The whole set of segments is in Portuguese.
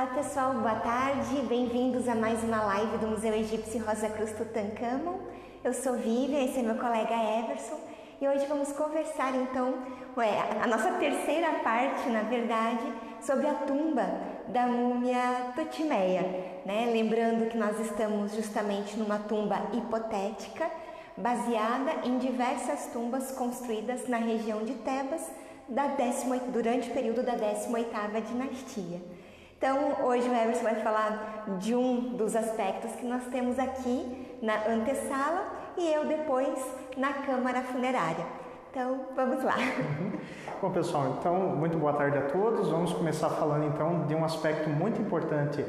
Olá pessoal, boa tarde, bem-vindos a mais uma live do Museu Egípcio Rosa Cruz Tutankhamon. Eu sou Vivian, esse é meu colega Everson e hoje vamos conversar então, a nossa terceira parte, na verdade, sobre a tumba da múmia Totimeia, né? Lembrando que nós estamos justamente numa tumba hipotética, baseada em diversas tumbas construídas na região de Tebas durante o período da 18ª dinastia. Então, hoje o Everson vai falar de um dos aspectos que nós temos aqui na antessala e eu depois na câmara funerária. Então, vamos lá. Bom, pessoal, então, muito boa tarde a todos. Vamos começar falando, então, de um aspecto muito importante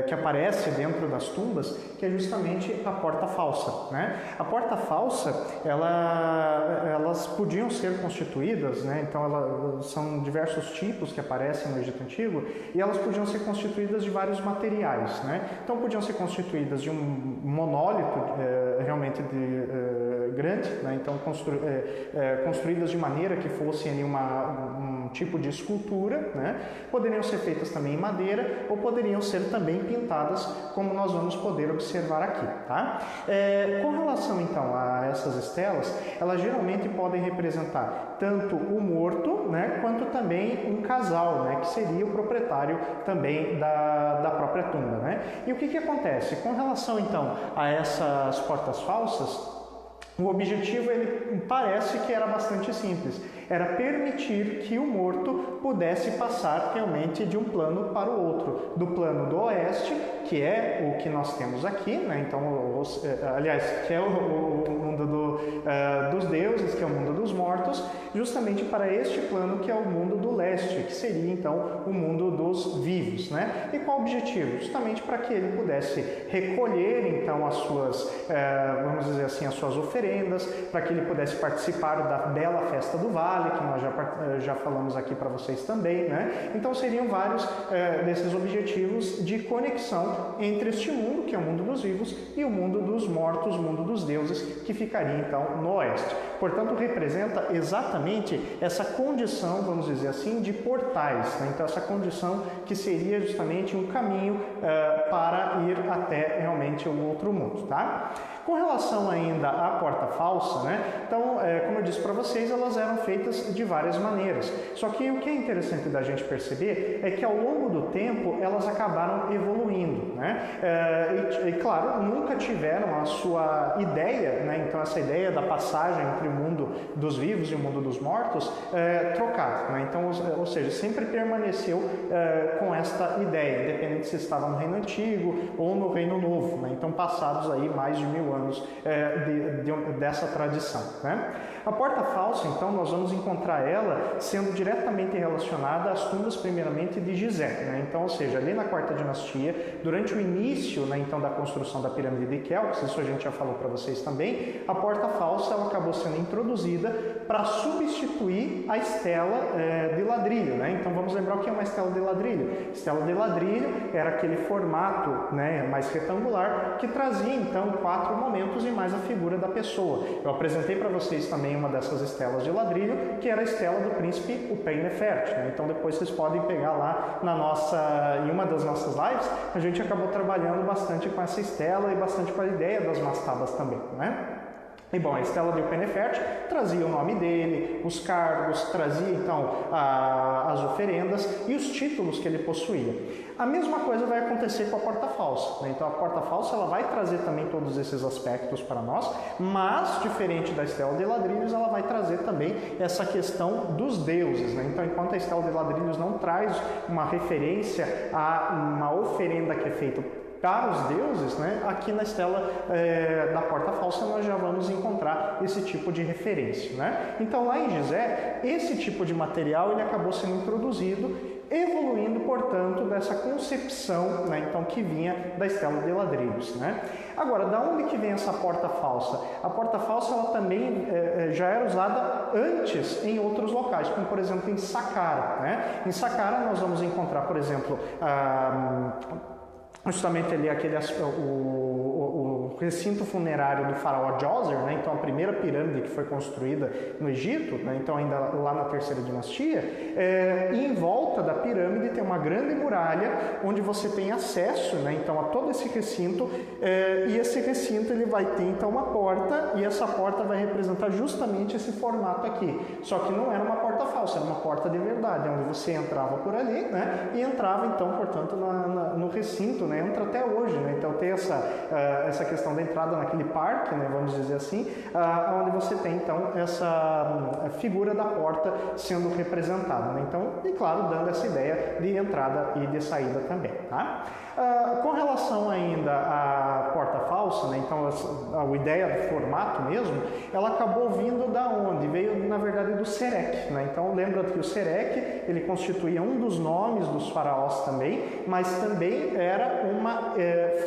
que aparece dentro das tumbas, que é justamente a porta falsa, né? A porta falsa, elas podiam ser constituídas, né? Então, são diversos tipos que aparecem no Egito Antigo e elas podiam ser constituídas de vários materiais, né? Então, podiam ser constituídas de um monólito realmente grande, né? Então, construídas de maneira que fossem ali um tipo de escultura, né? Poderiam ser feitas também em madeira ou poderiam ser também pintadas, como nós vamos poder observar aqui, tá? Com relação então a essas estelas, elas geralmente podem representar tanto o morto, né, quanto também um casal, né, que seria o proprietário também da própria tumba, né? E o que acontece? Com relação então a essas portas falsas, o objetivo, ele parece que era bastante simples, era permitir que o morto pudesse passar realmente de um plano para o outro, do plano do oeste, que é o que nós temos aqui, né? Então, aliás, que é o mundo dos deuses, que é o mundo dos mortos, justamente para este plano que é o mundo do leste, que seria então o mundo dos vivos, né? E qual o objetivo? Justamente para que ele pudesse recolher então as suas, vamos dizer assim, as suas oferendas, para que ele pudesse participar da bela festa do vale, que nós já falamos aqui para vocês também, né? Então seriam vários desses objetivos de conexão entre este mundo, que é o mundo dos vivos, e o mundo dos mortos, o mundo dos deuses, que ficaria então no oeste. Portanto, representa exatamente essa condição, vamos dizer assim, de portais, né? Então essa condição que seria justamente um caminho para ir até realmente o outro mundo, tá? Com relação ainda à porta falsa, né? Então, como eu disse para vocês, elas eram feitas de várias maneiras. Só que o que é interessante da gente perceber é que ao longo do tempo elas acabaram evoluindo, né? E claro, nunca tiveram a sua ideia, né? Então essa ideia da passagem entre o mundo dos vivos e o mundo dos mortos trocada, né? Então, ou seja, sempre permaneceu com esta ideia, independente se estava no Reino Antigo ou no Reino Novo, né? Então passados aí mais de 1000 anos dessa tradição, né? A porta falsa, então, nós vamos encontrar ela sendo diretamente relacionada às tumbas, primeiramente, de Gizé, né? Então, ou seja, ali na quarta dinastia, durante o início, né, então, da construção da pirâmide de Quéops, isso a gente já falou para vocês também, a porta falsa ela acabou sendo introduzida para substituir a estela de ladrilho, né? Então, vamos lembrar o que é uma estela de ladrilho. Estela de ladrilho era aquele formato, né, mais retangular que trazia, então, 4 momentos e mais a figura da pessoa. Eu apresentei para vocês também uma dessas estelas de ladrilho, que era a estela do príncipe Upen-Nefertiti, né? Então depois vocês podem pegar lá em uma das nossas lives, a gente acabou trabalhando bastante com essa estela e bastante com a ideia das mastabas também, né? E bom, a estela de Upen-Nefertiti trazia o nome dele, os cargos, trazia então as oferendas e os títulos que ele possuía. A mesma coisa vai acontecer com a porta falsa, né? Então a porta falsa ela vai trazer também todos esses aspectos para nós, mas diferente da estela de ladrilhos, ela vai trazer também essa questão dos deuses, né? Então enquanto a estela de ladrilhos não traz uma referência a uma oferenda que é feita para os deuses, né? Aqui na estela da porta falsa nós já vamos encontrar esse tipo de referência, né? Então lá em Gizé, esse tipo de material ele acabou sendo introduzido, evoluindo, portanto, dessa concepção, né, então, que vinha da estela de ladrilhos, né? Agora, da onde que vem essa porta falsa? A porta falsa ela também já era usada antes em outros locais, como por exemplo em Saqqara, né? Em Saqqara nós vamos encontrar, por exemplo, justamente ali do recinto funerário do faraó Djoser, né? Então a primeira pirâmide que foi construída no Egito, né? Então ainda lá na terceira dinastia, e em volta da pirâmide tem uma grande muralha onde você tem acesso, né? Então a todo esse recinto, e esse recinto ele vai ter então uma porta, e essa porta vai representar justamente esse formato aqui, só que não era uma porta falsa, era uma porta de verdade, onde você entrava por ali, né? E entrava então, portanto, no recinto, né? Entra até hoje, né? Então tem essa questão da entrada naquele parque, né? Vamos dizer assim, onde você tem então essa figura da porta sendo representada, né? Então, e claro, dando essa ideia de entrada e de saída também, tá? Com relação ainda à porta falsa, né? Então a ideia do formato mesmo, ela acabou vindo da onde? Veio, na verdade, do Serek, né? Então lembra que o Serek, ele constituía um dos nomes dos faraós também, mas também era uma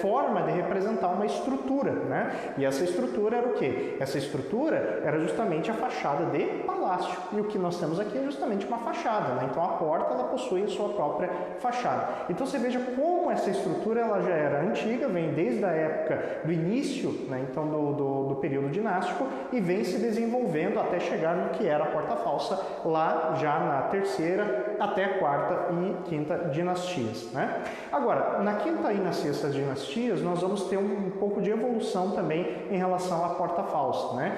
forma de representar uma estrutura, né? E essa estrutura era o quê? Essa estrutura era justamente a fachada de palácio, e o que nós temos aqui é justamente uma fachada, né? Então a porta, ela possui a sua própria fachada. Então você veja como essa estrutura ela já era antiga, vem desde a época do início, né? Então do período dinástico, e vem se desenvolvendo até chegar no que era a porta falsa lá já na terceira até a quarta e quinta dinastias, né? Agora, na quinta e na sexta dinastias, nós vamos ter um pouco de evolução também em relação à porta falsa, né?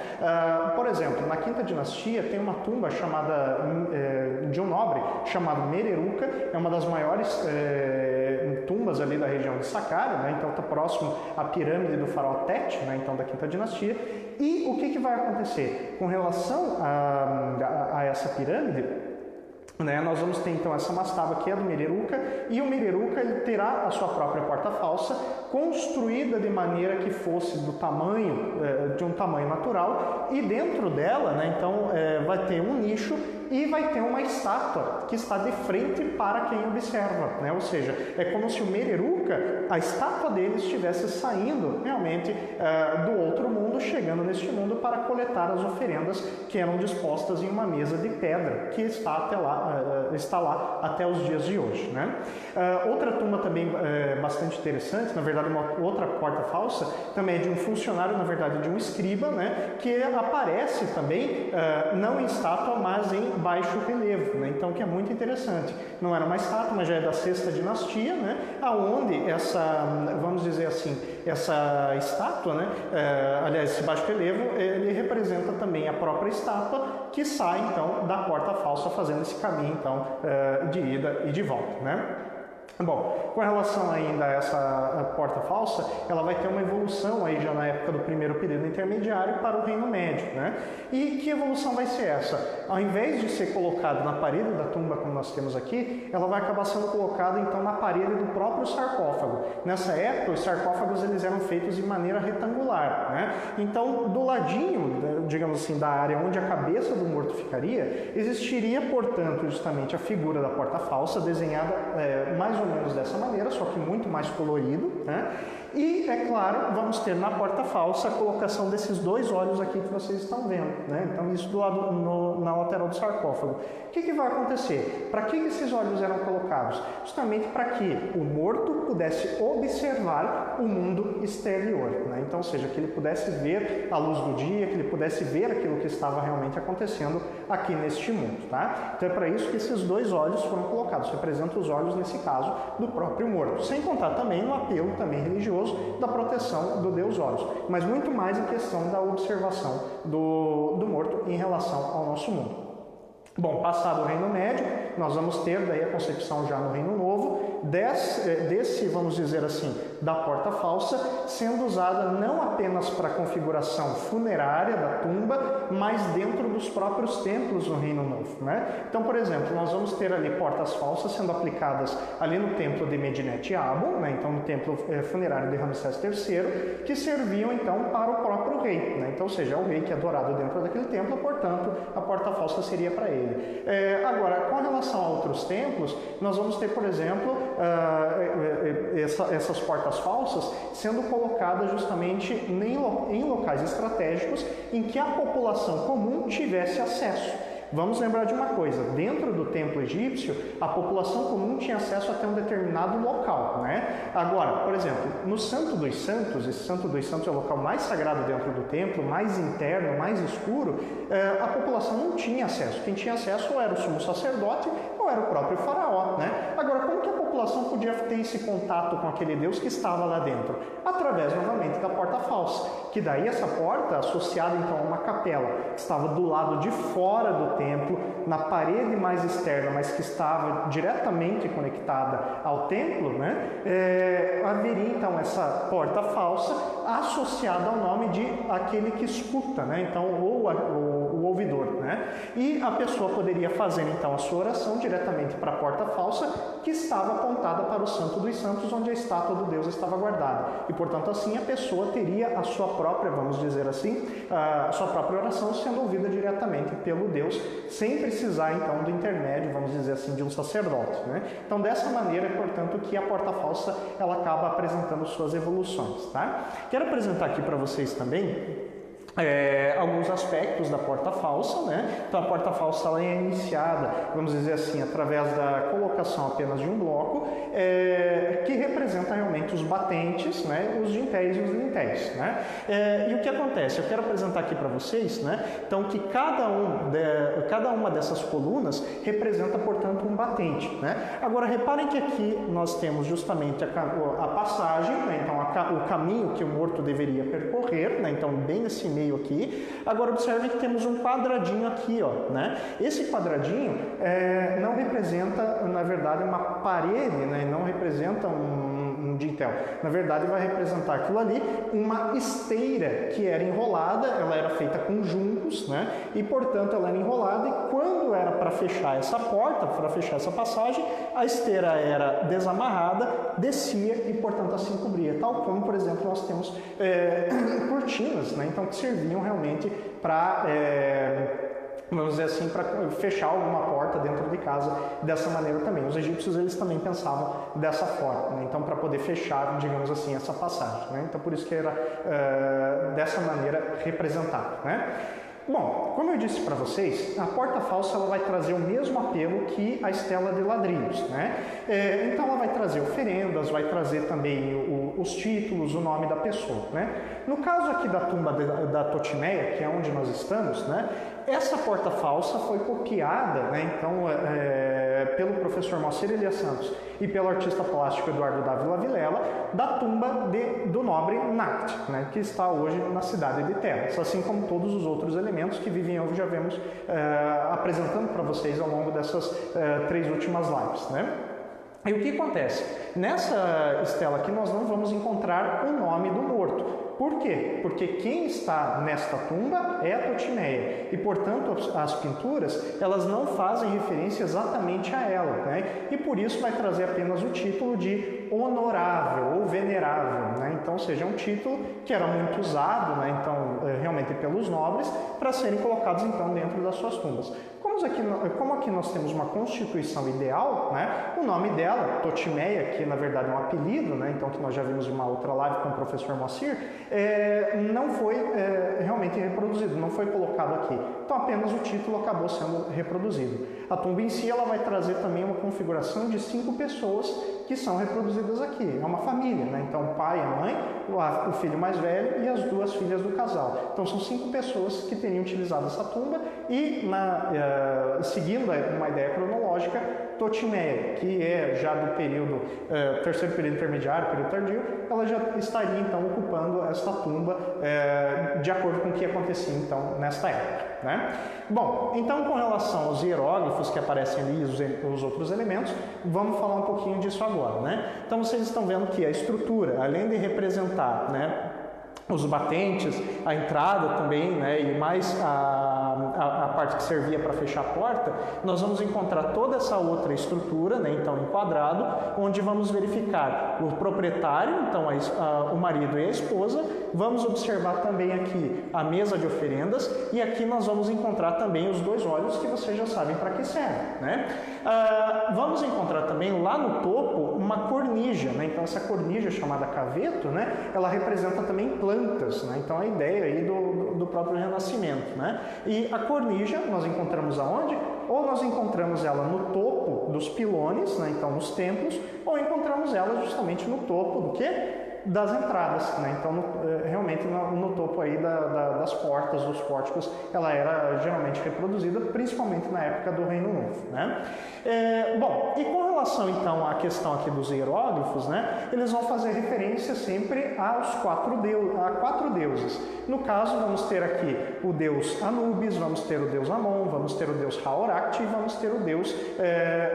Por exemplo, na quinta dinastia tem uma tumba chamada de um nobre chamado Mereruca, é uma das maiores tumbas ali da região de Saqqara, né? Então está próximo à pirâmide do faraó Tete, né? Então da quinta dinastia. E o que vai acontecer com relação a essa pirâmide? Né, nós vamos ter então essa mastaba que é do Mereruca, e o Mereruca ele terá a sua própria porta falsa, construída de maneira que fosse do tamanho, de um tamanho natural, e dentro dela, né, então vai ter um nicho e vai ter uma estátua que está de frente para quem observa, né? Ou seja, é como se o Mereruca, a estátua dele estivesse saindo realmente do outro mundo, chegando neste mundo para coletar as oferendas que eram dispostas em uma mesa de pedra que está lá até os dias de hoje, né? Outra tumba também bastante interessante, na verdade uma outra porta falsa, também é de um funcionário, na verdade de um escriba, né? Que aparece também não em estátua, mas em baixo relevo, né? Então que é muito interessante. Não era uma estátua, mas já é da sexta dinastia, né? Aonde vamos dizer assim, essa estátua, né? Aliás, esse baixo relevo, ele representa também a própria estátua que sai então da porta falsa, fazendo esse caminho então de ida e de volta, né? Bom, com relação ainda a essa porta falsa, ela vai ter uma evolução aí já na época do primeiro período intermediário para o Reino Médio, né? E que evolução vai ser essa? Ao invés de ser colocado na parede da tumba, como nós temos aqui, ela vai acabar sendo colocada então na parede do próprio sarcófago. Nessa época, os sarcófagos eles eram feitos de maneira retangular, né? Então, do ladinho, digamos assim, da área onde a cabeça do morto ficaria, existiria, portanto, justamente a figura da porta falsa, desenhada mais ou menos dessa maneira, só que muito mais colorido, né? E, é claro, vamos ter na porta falsa a colocação desses dois olhos aqui que vocês estão vendo, né? Então, isso do lado, na lateral do sarcófago. O que vai acontecer? Para que esses olhos eram colocados? Justamente para que o morto pudesse observar o mundo exterior, né? Então, ou seja, que ele pudesse ver a luz do dia, que ele pudesse ver aquilo que estava realmente acontecendo aqui neste mundo, tá? Então, é para isso que esses dois olhos foram colocados. Representam os olhos, nesse caso, do próprio morto. Sem contar também no apelo também religioso da proteção do Deus Horus, mas muito mais em questão da observação do morto em relação ao nosso mundo. Bom, passado o Reino Médio, nós vamos ter daí a concepção já no Reino Novo desse, vamos dizer assim, da porta falsa, sendo usada não apenas para a configuração funerária da tumba, mas dentro dos próprios templos do Reino Novo, né? Então, por exemplo, nós vamos ter ali portas falsas sendo aplicadas ali no templo de Medinet Abo, né? Então no templo funerário de Ramsés III, que serviam então para o próprio rei, né? Então, ou seja, o rei que é adorado dentro daquele templo, portanto, a porta falsa seria para ele. Agora, com relação a outros templos, nós vamos ter, por exemplo, essas portas falsas sendo colocadas justamente em locais estratégicos em que a população comum tivesse acesso. Vamos lembrar de uma coisa, dentro do templo egípcio, a população comum tinha acesso até um determinado local, né? Agora, por exemplo, no Santo dos Santos, esse Santo dos Santos é o local mais sagrado dentro do templo, mais interno, mais escuro, a população não tinha acesso. Quem tinha acesso ou era o sumo sacerdote ou era o próprio faraó, né? Agora, como que a população podia ter esse contato com aquele Deus que estava lá dentro? Através, novamente, da porta falsa, que daí essa porta, associada então a uma capela, que estava do lado de fora do templo, na parede mais externa, mas que estava diretamente conectada ao templo, né? Haveria então essa porta falsa associada ao nome de aquele que escuta, né? Então, ou o ouvidor, né? E a pessoa poderia fazer então a sua oração diretamente para a porta falsa, que estava apontada para o Santo dos Santos, onde a estátua do Deus estava guardada. E, portanto, assim a pessoa teria a sua própria, vamos dizer assim, a sua própria oração sendo ouvida diretamente pelo Deus, sem precisar então do intermédio, vamos dizer assim, de um sacerdote, né? Então, dessa maneira, portanto, que a porta falsa ela acaba apresentando suas evoluções, tá? Quero apresentar aqui para vocês também alguns aspectos da porta falsa, né? Então a porta falsa ela é iniciada, vamos dizer assim, através da colocação apenas de um bloco que representa realmente os batentes, né? Os dintéis e os lintéis, né? E o que acontece? Eu quero apresentar aqui para vocês, né? Então que cada uma dessas colunas representa, portanto, um batente, né? Agora reparem que aqui nós temos justamente a passagem, né? Então o caminho que o morto deveria percorrer, né? Então bem nesse meio aqui. Agora observe que temos um quadradinho aqui, ó, né? Esse quadradinho não representa, na verdade, uma parede, né? Não representa um dintel. Na verdade, vai representar aquilo ali, uma esteira que era enrolada, ela era feita com juncos, né? E, portanto, ela era enrolada e quando era para fechar essa porta, para fechar essa passagem, a esteira era desamarrada, descia e, portanto, assim cobria. Tal como, por exemplo, nós temos cortinas, né? Então, que serviam realmente para vamos dizer assim, para fechar alguma porta dentro de casa dessa maneira também. Os egípcios, eles também pensavam dessa forma, né? Então, para poder fechar, digamos assim, essa passagem, né? Então, por isso que era dessa maneira representada, né? Bom, como eu disse para vocês, a porta falsa ela vai trazer o mesmo apelo que a estela de ladrilhos, né? Então ela vai trazer oferendas, vai trazer também os títulos, o nome da pessoa, né? No caso aqui da tumba da Totimeia, que é onde nós estamos, né? Essa porta falsa foi copiada, né? Então, pelo professor Moacir Elias Santos e pelo artista plástico Eduardo Dávila Vilela, da tumba do nobre Nacht, né? Que está hoje na cidade de Tebas, assim como todos os outros elementos que Vivian já vemos apresentando para vocês ao longo dessas 3 últimas lives, né? E o que acontece? Nessa estela aqui nós não vamos encontrar o nome do morto. Por quê? Porque quem está nesta tumba é a Totimeia e, portanto, as pinturas elas não fazem referência exatamente a ela, né? E por isso vai trazer apenas o título de honorável ou venerável, né? Então, seja um título que era muito usado, né? Então, realmente pelos nobres para serem colocados então dentro das suas tumbas. Como aqui nós temos uma constituição ideal, né? O nome dela, Totimeia, que na verdade é um apelido, né? Então que nós já vimos em uma outra live com o professor Moacir, não foi realmente reproduzido, não foi colocado aqui. Então apenas o título acabou sendo reproduzido. A tumba em si ela vai trazer também uma configuração de 5 pessoas que são reproduzidas aqui. É uma família, né? Então o pai, a mãe, o filho mais velho e as 2 filhas do casal. Então são 5 pessoas que teriam utilizado essa tumba e seguindo uma ideia cronológica, Totimeia, que é já do período, terceiro período intermediário, período tardio, ela já estaria então ocupando esta tumba de acordo com o que acontecia então nesta época, né? Bom, então com relação aos hieróglifos que aparecem ali e os outros elementos, vamos falar um pouquinho disso agora, né? Então vocês estão vendo que a estrutura, além de representar, né, os batentes, a entrada também, né, e mais a parte que servia para fechar a porta, nós vamos encontrar toda essa outra estrutura, né, então em quadrado, onde vamos verificar o proprietário, então o marido e a esposa, vamos observar também aqui a mesa de oferendas e aqui nós vamos encontrar também os 2 olhos que vocês já sabem para que servem, né? Vamos encontrar também lá no topo uma cornija, né? Então essa cornija chamada caveto, né? Ela representa também plantas, né? Então a ideia aí do próprio renascimento, né? E a cornija nós encontramos aonde? Ou nós encontramos ela no topo dos pilones, né? Então nos templos, ou encontramos ela justamente no topo do quê? Das entradas, né? Então realmente no topo aí das portas, dos pórticos, ela era geralmente reproduzida, principalmente na época do Reino Novo, né? Bom, e com relação então à questão aqui dos hieróglifos, né? Eles vão fazer referência sempre a quatro deuses. No caso, vamos ter aqui o deus Anubis, vamos ter o deus Amon, vamos ter o deus Hauracti e vamos ter o deus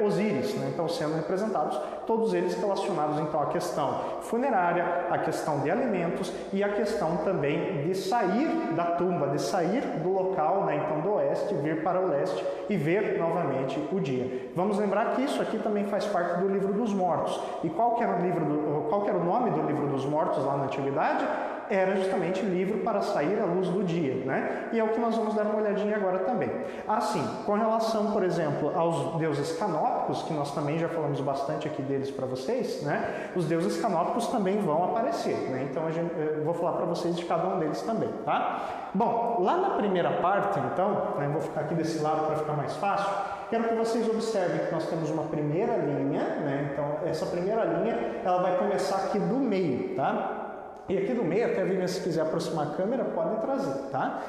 Osíris, né? Então sendo representados todos eles relacionados então à questão funerária, a questão de alimentos e a questão também de sair da tumba, de sair do local, né, então do oeste, vir para o leste e ver novamente o dia. Vamos lembrar que isso aqui também faz parte do livro dos mortos. E qual que era o nome do livro dos mortos lá na antiguidade? Era justamente livro para sair à luz do dia, né? E é o que nós vamos dar uma olhadinha agora também. Assim, com relação, por exemplo, aos deuses canópicos, que nós também já falamos bastante aqui deles para vocês, né? Os deuses canópicos também vão aparecer, né? Então eu vou falar para vocês de cada um deles também, tá? Bom, lá na primeira parte, então, né, vou ficar aqui desse lado para ficar mais fácil. Quero que vocês observem que nós temos uma primeira linha, né? Então essa primeira linha, ela vai começar aqui do meio, tá? E aqui do meio, até Vivian, se quiser aproximar a câmera, pode trazer, tá?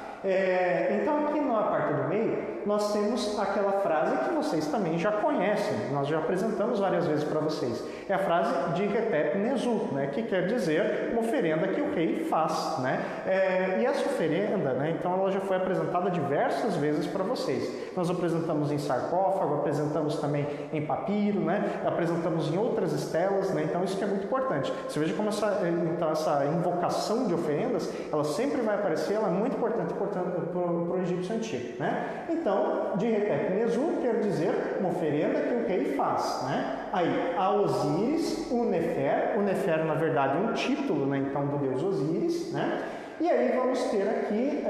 Então aqui na parte do meio, nós temos aquela frase que vocês também já conhecem, nós já apresentamos várias vezes para vocês. É a frase de Retep Nezu, né? Que quer dizer uma oferenda que o rei faz, né? E essa oferenda, né? Então ela já foi apresentada diversas vezes para vocês. Nós apresentamos em sarcófago, apresentamos também em papiro, né? Apresentamos em outras estelas, né? Então isso que é muito importante. Você veja como essa invocação de oferendas, ela sempre vai aparecer, ela é muito importante, portanto, para o egípcio antigo, né? Então, de Retep Nezu quer dizer uma oferenda que o rei faz, né? Aí, a Osíris, o Nefer na verdade é um título, né? Então, do deus Osíris, né? E aí vamos ter aqui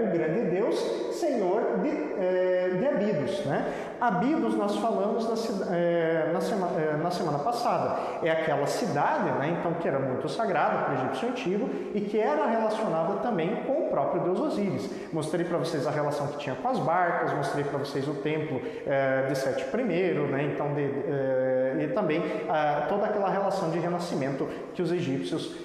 o grande Deus, Senhor de Abidos, né? Abidos nós falamos na semana passada. É aquela cidade, né? Então, que era muito sagrada para o egípcio antigo e que era relacionada também com o próprio deus Osíris. Mostrei para vocês a relação que tinha com as barcas, mostrei para vocês o templo de Sete I, né? Então, e também toda aquela relação de renascimento que os egípcios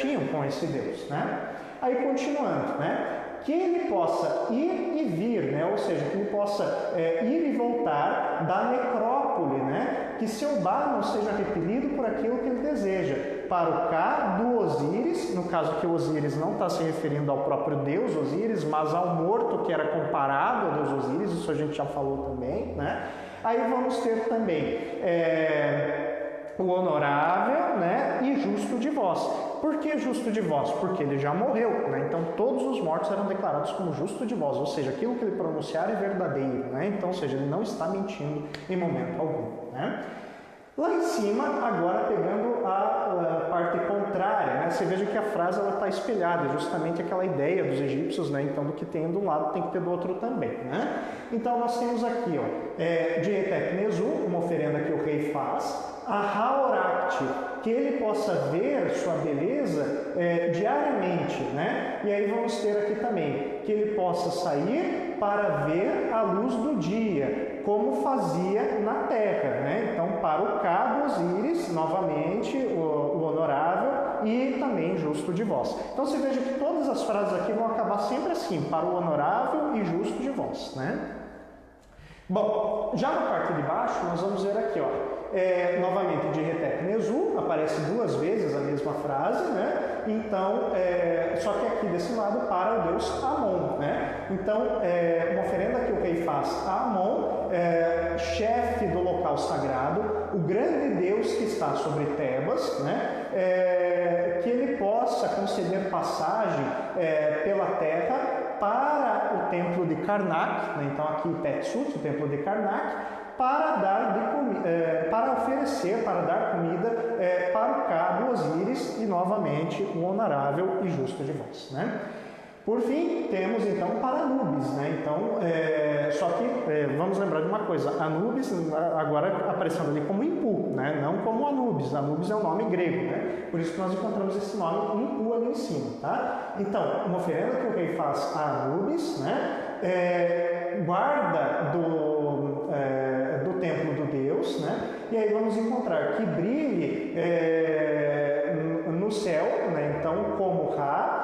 tinham com esse deus, né? Aí continuando, né? Que ele possa ir e vir, né? Ou seja, que ele possa ir e voltar da necrópole, né? Que seu bar não seja repelido por aquilo que ele deseja. Para o cá do Osíris, no caso que o Osíris não está se referindo ao próprio deus Osíris, mas ao morto que era comparado ao deus Osíris, isso a gente já falou também, né? Aí vamos ter também o honorável, né, e justo de vós. Por que justo de vós? Porque ele já morreu, né? Então todos os mortos eram declarados como justo de vós, ou seja, aquilo que ele pronunciar é verdadeiro, né? Então, ou seja, ele não está mentindo em momento algum, né? Lá em cima, agora pegando a parte contrária, né? Você veja que a frase está espelhada, é justamente aquela ideia dos egípcios, né? Então, do que tem de um lado tem que ter do outro também, né? Então, nós temos aqui, ó, de Retep Nezu, uma oferenda que o rei faz, a Hauracti, que ele possa ver sua beleza diariamente, né? E aí vamos ter aqui também, que ele possa sair para ver a luz do dia, como fazia na terra, né? Então, para o cabo Osíris, novamente, o honorável e também justo de vós. Então, você veja que todas as frases aqui vão acabar sempre assim, para o honorável e justo de vós, né? Bom, já na parte de baixo, nós vamos ver aqui, ó, novamente de Retep Nezu, aparece duas vezes a mesma frase, né? Então, só que aqui desse lado para o deus Amon, né? Então, uma oferenda que o rei faz a Amon, chefe do local sagrado, o grande deus que está sobre Tebas, né? Que ele possa conceder passagem pela terra para o templo de Karnak, né? Então aqui Petsut, o templo de Karnak, para oferecer, para dar comida para o cabo Osíris e novamente o honorável e justo de vós, né? Por fim, temos então para Anubis, né? Então, só que vamos lembrar de uma coisa, Anubis agora aparecendo ali como Impu, né? Não como Anubis. Anubis é um nome grego, né? Por isso que nós encontramos esse nome Impu ali em cima, tá? Então, uma oferenda que o rei faz a Anubis, né? Guarda do templo do Deus, né? E aí vamos encontrar que brilhe no céu, né? Então, como Ra,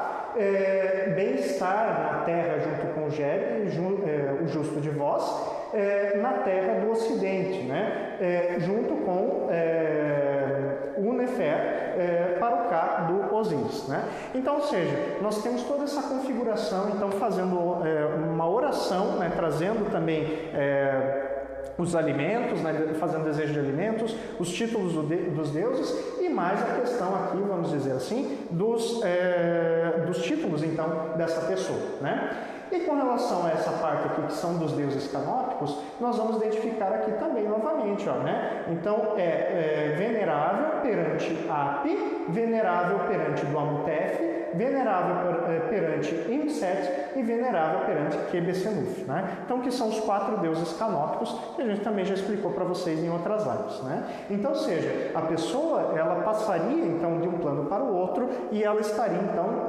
bem-estar na terra junto com o justo de vós, na terra do ocidente, né? Junto com o Nefer para o Cá do Osíris, né? Então, ou seja, nós temos toda essa configuração, então fazendo uma oração, né? Trazendo também os alimentos, né, fazendo desejo de alimentos, os títulos dos deuses e mais a questão aqui, vamos dizer assim, dos títulos, então, dessa pessoa, né? E com relação a essa parte aqui, que são dos deuses canópicos, nós vamos identificar aqui também novamente, ó, né? Então, venerável perante Api, venerável perante Duamutef, venerável perante Imset e venerável perante Quebesenuf, né? Então, que são os 4 deuses canópicos que a gente também já explicou para vocês em outras lives, né? Então, ou seja, a pessoa, ela passaria, então, de um plano para o outro e ela estaria, então,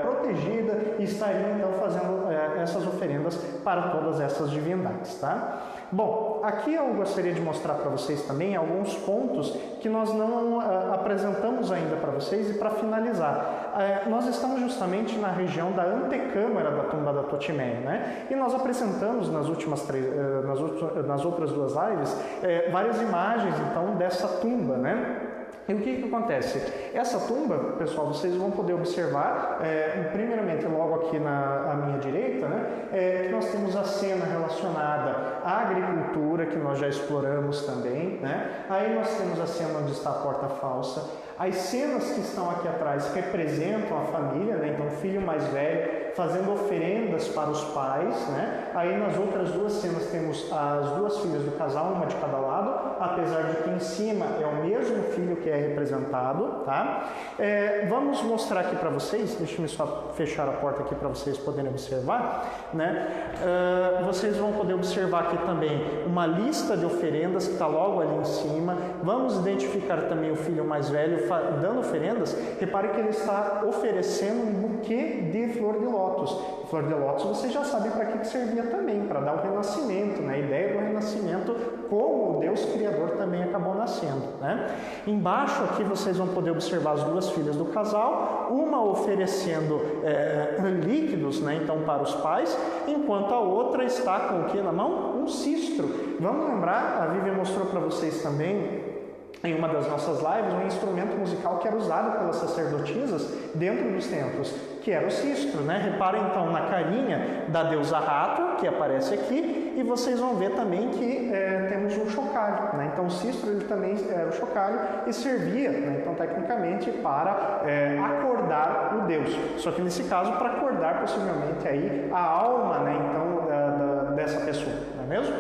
protegida e estaria, então, fazendo essas oferendas para todas essas divindades, tá? Bom, aqui eu gostaria de mostrar para vocês também alguns pontos que nós não apresentamos ainda para vocês e para finalizar. Nós estamos justamente na região da antecâmara da tumba da Totimeia, né? E nós apresentamos nas outras 2 lives várias imagens, então, dessa tumba, né? E o que acontece? Essa tumba, pessoal, vocês vão poder observar, primeiramente, logo aqui à minha direita, né, que nós temos a cena relacionada à agricultura, que nós já exploramos também, né? Aí nós temos a cena onde está a porta falsa. As cenas que estão aqui atrás representam a família, né? Então, o filho mais velho fazendo oferendas para os pais, né? Aí nas outras 2 cenas temos as 2 filhas do casal, uma de cada lado, apesar de que em cima é o mesmo filho que é representado, tá? Vamos mostrar aqui para vocês, deixa eu só fechar a porta aqui para vocês poderem observar, né? Vocês vão poder observar aqui também uma lista de oferendas que está logo ali em cima. Vamos identificar também o filho mais velho dando oferendas. Repare que ele está oferecendo um buquê de flor de lótus. Flor de lótus vocês já sabem para que servia também, para dar o renascimento, né? A ideia do renascimento, como o Deus Criador também acabou nascendo, né? Embaixo aqui vocês vão poder observar as 2 filhas do casal, uma oferecendo líquidos, né? Então, para os pais, enquanto a outra está com o que na mão? Um cistro. Vamos lembrar, a Vivian mostrou para vocês também em uma das nossas lives, um instrumento musical que era usado pelas sacerdotisas dentro dos templos, que era o cistro, né? Reparem então na carinha da deusa Rato, que aparece aqui, e vocês vão ver também que temos um chocalho, né? Então o cistro ele também era o chocalho e servia, né? Então tecnicamente para acordar o Deus, só que nesse caso para acordar possivelmente aí a alma, né? Então dessa pessoa, não é mesmo?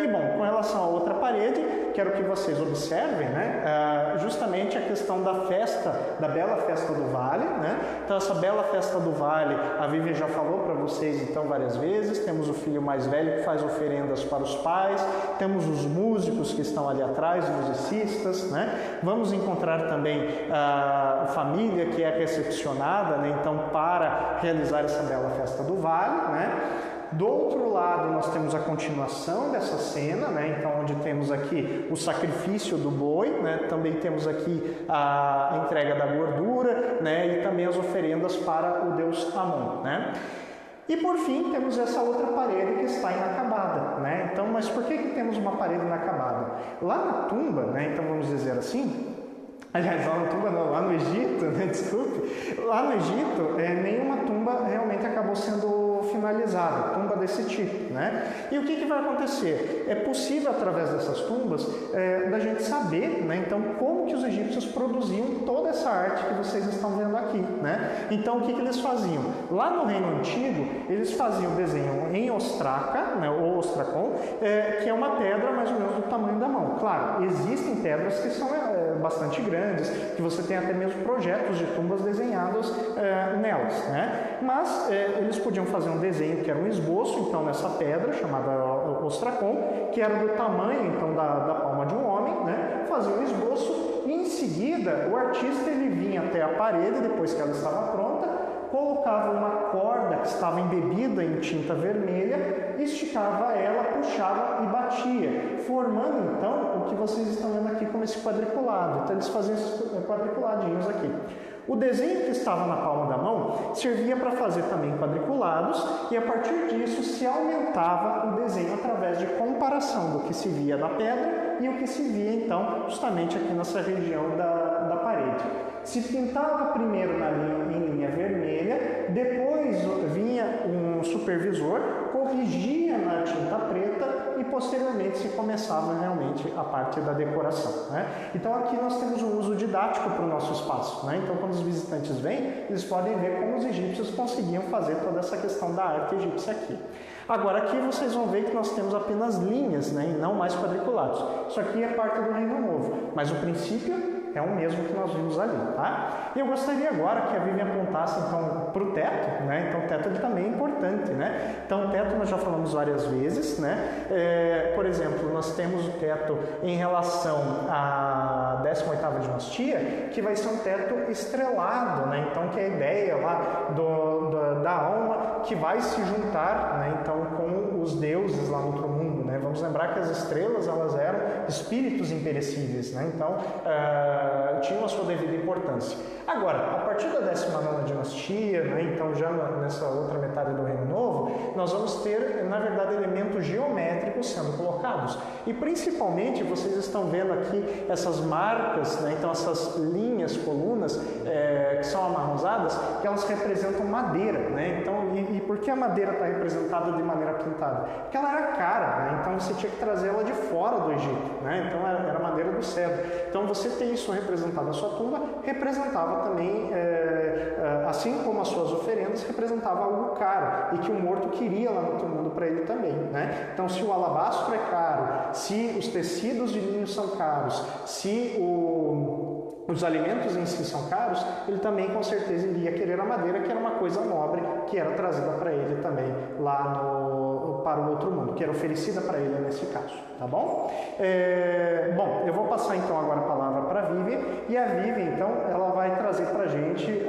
E bom, com relação à outra parede, quero que vocês observem, né, justamente a questão da festa, da bela festa do vale, né? Então essa bela festa do vale, a Vivian já falou para vocês então várias vezes. Temos o filho mais velho que faz oferendas para os pais, temos os músicos que estão ali atrás, musicistas, né? Vamos encontrar também a família que é recepcionada, né? Então para realizar essa bela festa do vale, né? Do outro lado, nós temos a continuação dessa cena, né? Então, onde temos aqui o sacrifício do boi, né? Também temos aqui a entrega da gordura, né? E também as oferendas para o deus Amon, né? E por fim, temos essa outra parede que está inacabada, né? Então, mas por que temos uma parede inacabada? Lá na tumba, né? Então, vamos dizer assim, aliás, lá na tumba não, lá no Egito, né? Desculpe, lá no Egito, nenhuma tumba realmente acabou sendo finalizada, tumba desse tipo, né? E o que vai acontecer? É possível, através dessas tumbas, da gente saber, né? Então, como que os egípcios produziam toda essa arte que vocês estão vendo aqui, né? Então, o que eles faziam? Lá no Reino Antigo, eles faziam o desenho em ostraca, né? Ou ostracon, que é uma pedra mais ou menos do tamanho da mão. Claro, existem pedras que são bastante grandes, que você tem até mesmo projetos de tumbas desenhadas nelas, né? Mas eles podiam fazer um desenho que era um esboço, então, nessa pedra chamada ostracon, que era do tamanho, então, da palma de um homem, né? Fazia um esboço e, em seguida, o artista ele vinha até a parede, depois que ela estava pronta, colocava uma corda que estava embebida em tinta vermelha, esticava ela, puxava e batia, formando então o que vocês estão vendo aqui como esse quadriculado. Então eles faziam esses quadriculadinhos aqui. O desenho que estava na palma da mão servia para fazer também quadriculados e a partir disso se aumentava o desenho através de comparação do que se via na pedra e o que se via então justamente aqui nessa região da parede. Se pintava primeiro em linha vermelha, depois vinha um supervisor, corrigia na tinta preta e posteriormente se começava realmente a parte da decoração, né? Então aqui nós temos um uso didático para o nosso espaço, né? Então quando os visitantes vêm, eles podem ver como os egípcios conseguiam fazer toda essa questão da arte egípcia aqui. Agora aqui vocês vão ver que nós temos apenas linhas, né, e não mais quadriculados. Isso aqui é parte do Reino Novo, mas o princípio é o mesmo que nós vimos ali, tá? E eu gostaria agora que a Vivian apontasse então para o teto, né? Então o teto ele também é importante, né? Então o teto nós já falamos várias vezes, né? Por exemplo, nós temos o teto em relação à 18ª dinastia, que vai ser um teto estrelado, né? Então que é a ideia lá da alma que vai se juntar, né? Então com os deuses lá no outro mundo, né? Vamos lembrar que as estrelas elas eram espíritos imperecíveis, né? Então tinham a sua devida importância. Agora, a partir da 19ª dinastia, né, então já nessa outra metade do Reino Novo, nós vamos ter, na verdade, elementos geométricos sendo colocados. E principalmente, vocês estão vendo aqui essas marcas, né, então essas linhas, colunas, que são amarronzadas, que elas representam madeira, né? Então, e por que a madeira está representada de maneira pintada? Porque ela era cara, né? Então você tinha que trazer ela de fora do Egito, né? Então era madeira do cedro. Então você tem isso representado na sua tumba, representava também, assim como as suas oferendas, representava algo caro e que o morto queria lá no outro mundo para ele também, né? Então se o alabastro é caro, se os tecidos de linho são caros, se os alimentos em si são caros, ele também com certeza iria querer a madeira, que era uma coisa nobre, que era trazida para ele também lá para o outro mundo, que era oferecida para ele nesse caso, tá bom? Bom, eu vou passar então agora a palavra para a Vivian, e a Vivian então ela vai trazer para a gente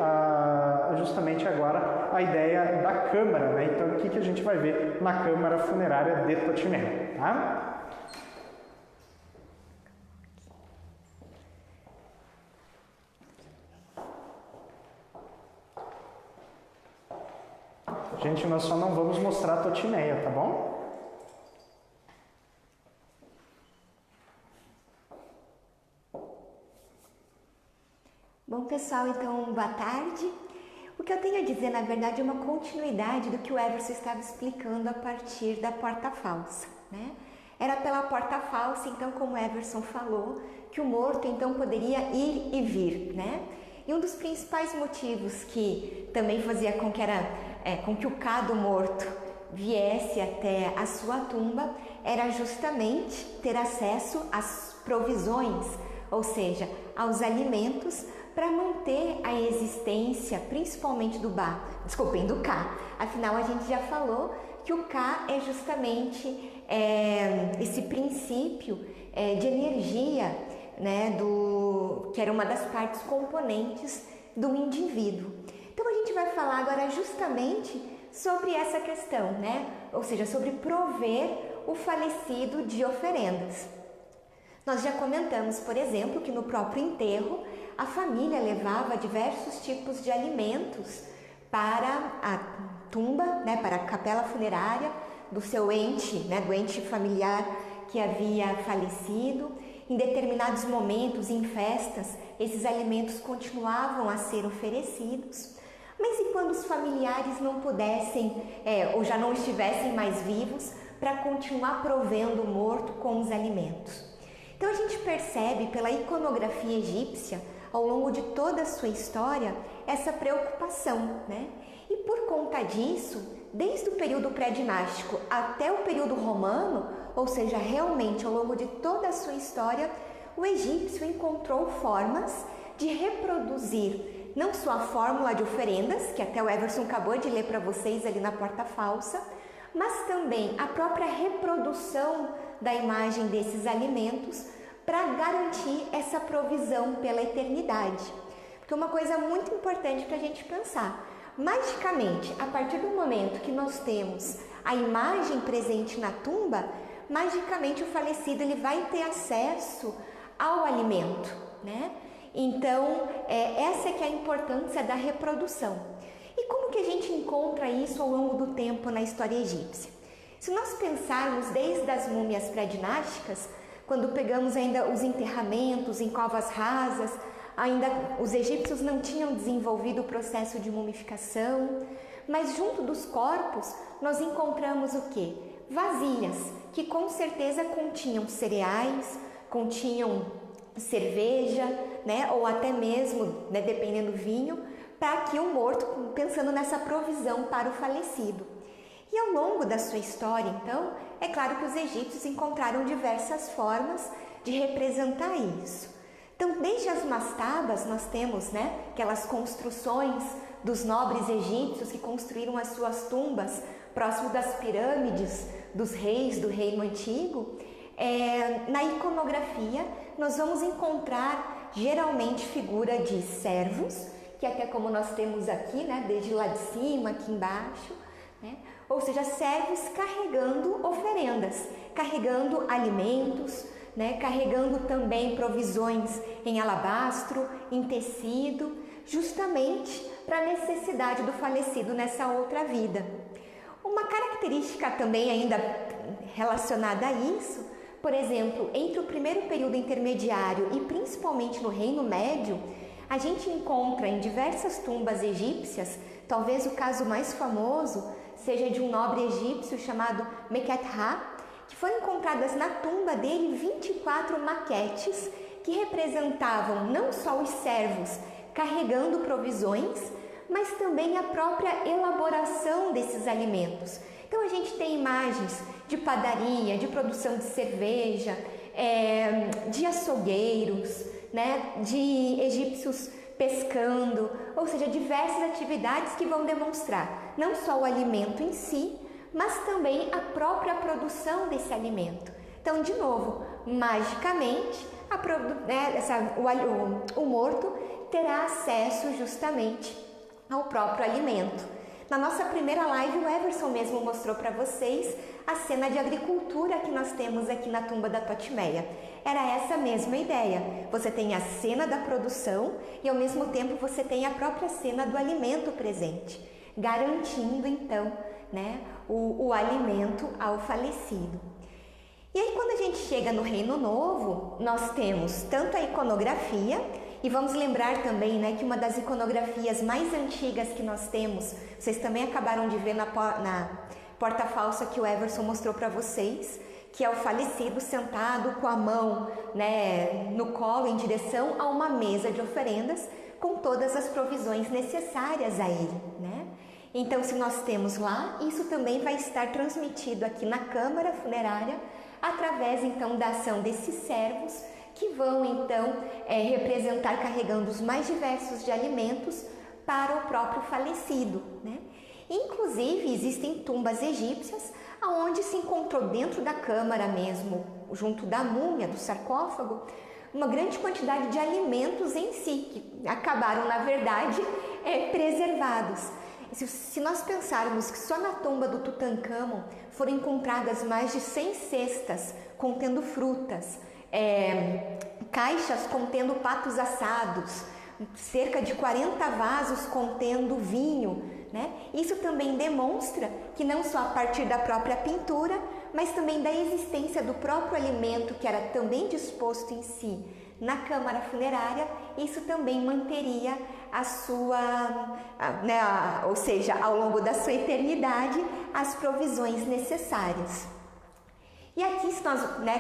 justamente agora a ideia da câmara, né? Então o que a gente vai ver na câmara funerária de Totimé, tá? Gente, nós só não vamos mostrar a Totimeia, tá bom? Bom, pessoal, então, boa tarde. O que eu tenho a dizer, na verdade, é uma continuidade do que o Everson estava explicando a partir da porta falsa, né? Era pela porta falsa, então, como o Everson falou, que o morto, então, poderia ir e vir, né? E um dos principais motivos que também fazia com que o Ka do morto viesse até a sua tumba era justamente ter acesso às provisões, ou seja, aos alimentos para manter a existência, principalmente do Ka. Afinal, a gente já falou que o Ka é justamente esse princípio de energia, né, que era uma das partes componentes do indivíduo. Então a gente vai falar agora justamente sobre essa questão, né? Ou seja, sobre prover o falecido de oferendas. Nós já comentamos, por exemplo, que no próprio enterro a família levava diversos tipos de alimentos para a tumba, né, para a capela funerária do seu ente, né, do ente familiar que havia falecido. Em determinados momentos, em festas, esses alimentos continuavam a ser oferecidos. Mas e quando os familiares não pudessem ou já não estivessem mais vivos para continuar provendo o morto com os alimentos? Então a gente percebe pela iconografia egípcia, ao longo de toda a sua história, essa preocupação, né? E por conta disso, desde o período pré-dinástico até o período romano, ou seja, realmente ao longo de toda a sua história, o egípcio encontrou formas de reproduzir não só a fórmula de oferendas, que até o Everson acabou de ler para vocês ali na porta falsa, mas também a própria reprodução da imagem desses alimentos para garantir essa provisão pela eternidade. Porque uma coisa muito importante para a gente pensar, magicamente, a partir do momento que nós temos a imagem presente na tumba, magicamente o falecido ele vai ter acesso ao alimento, né? Então, essa que é a importância da reprodução. E como que a gente encontra isso ao longo do tempo na história egípcia? Se nós pensarmos desde as múmias pré-dinásticas, quando pegamos ainda os enterramentos em covas rasas, ainda os egípcios não tinham desenvolvido o processo de mumificação, mas junto dos corpos nós encontramos o quê? Vasilhas, que com certeza continham cereais, continham cerveja, né? Ou até mesmo, né, dependendo do vinho, para que o morto, pensando nessa provisão para o falecido. E ao longo da sua história, então, é claro que os egípcios encontraram diversas formas de representar isso. Então, desde as mastabas, nós temos, né, aquelas construções dos nobres egípcios que construíram as suas tumbas próximo das pirâmides dos reis do reino antigo. Na iconografia, nós vamos encontrar geralmente figura de servos, que até como nós temos aqui, né, desde lá de cima, aqui embaixo, né? Ou seja, servos carregando oferendas, carregando alimentos, né? Carregando também provisões em alabastro, em tecido, justamente para a necessidade do falecido nessa outra vida. Uma característica também ainda relacionada a isso, por exemplo, entre o primeiro período intermediário e principalmente no Reino Médio, a gente encontra em diversas tumbas egípcias, talvez o caso mais famoso seja de um nobre egípcio chamado Mekhet-Ha, que foram encontradas na tumba dele 24 maquetes que representavam não só os servos carregando provisões, mas também a própria elaboração desses alimentos. Então a gente tem imagens de padaria, de produção de cerveja, de açougueiros, né, de egípcios pescando, ou seja, diversas atividades que vão demonstrar não só o alimento em si, mas também a própria produção desse alimento. Então, de novo, magicamente, o morto terá acesso justamente ao próprio alimento. Na nossa primeira live, o Everson mesmo mostrou para vocês a cena de agricultura que nós temos aqui na tumba da Totimeia. Era essa mesma ideia. Você tem a cena da produção e ao mesmo tempo você tem a própria cena do alimento presente, garantindo então, né, o alimento ao falecido. E aí quando a gente chega no Reino Novo, nós temos tanto a iconografia, e vamos lembrar também, né, que uma das iconografias mais antigas que nós temos, vocês também acabaram de ver na porta falsa que o Everson mostrou para vocês, que é o falecido sentado com a mão, né, no colo em direção a uma mesa de oferendas com todas as provisões necessárias a ele, né? Então, se nós temos lá, isso também vai estar transmitido aqui na câmara funerária através então da ação desses servos que vão então representar carregando os mais diversos de alimentos para o próprio falecido, né? Inclusive existem tumbas egípcias onde se encontrou dentro da câmara mesmo, junto da múmia, do sarcófago, uma grande quantidade de alimentos em si, que acabaram na verdade preservados. Se nós pensarmos que só na tumba do Tutancâmon foram encontradas mais de 100 cestas contendo frutas, caixas contendo patos assados, cerca de 40 vasos contendo vinho, né? Isso também demonstra que não só a partir da própria pintura, mas também da existência do próprio alimento que era também disposto em si na câmara funerária, isso também manteria a sua, ou seja, ao longo da sua eternidade, as provisões necessárias. E aqui,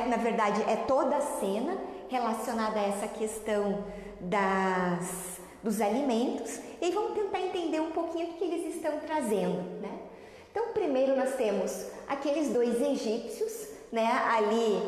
na verdade, é toda a cena relacionada a essa questão dos alimentos, e vamos tentar entender um pouquinho o que eles estão trazendo, né? Então, primeiro nós temos aqueles dois egípcios, né, ali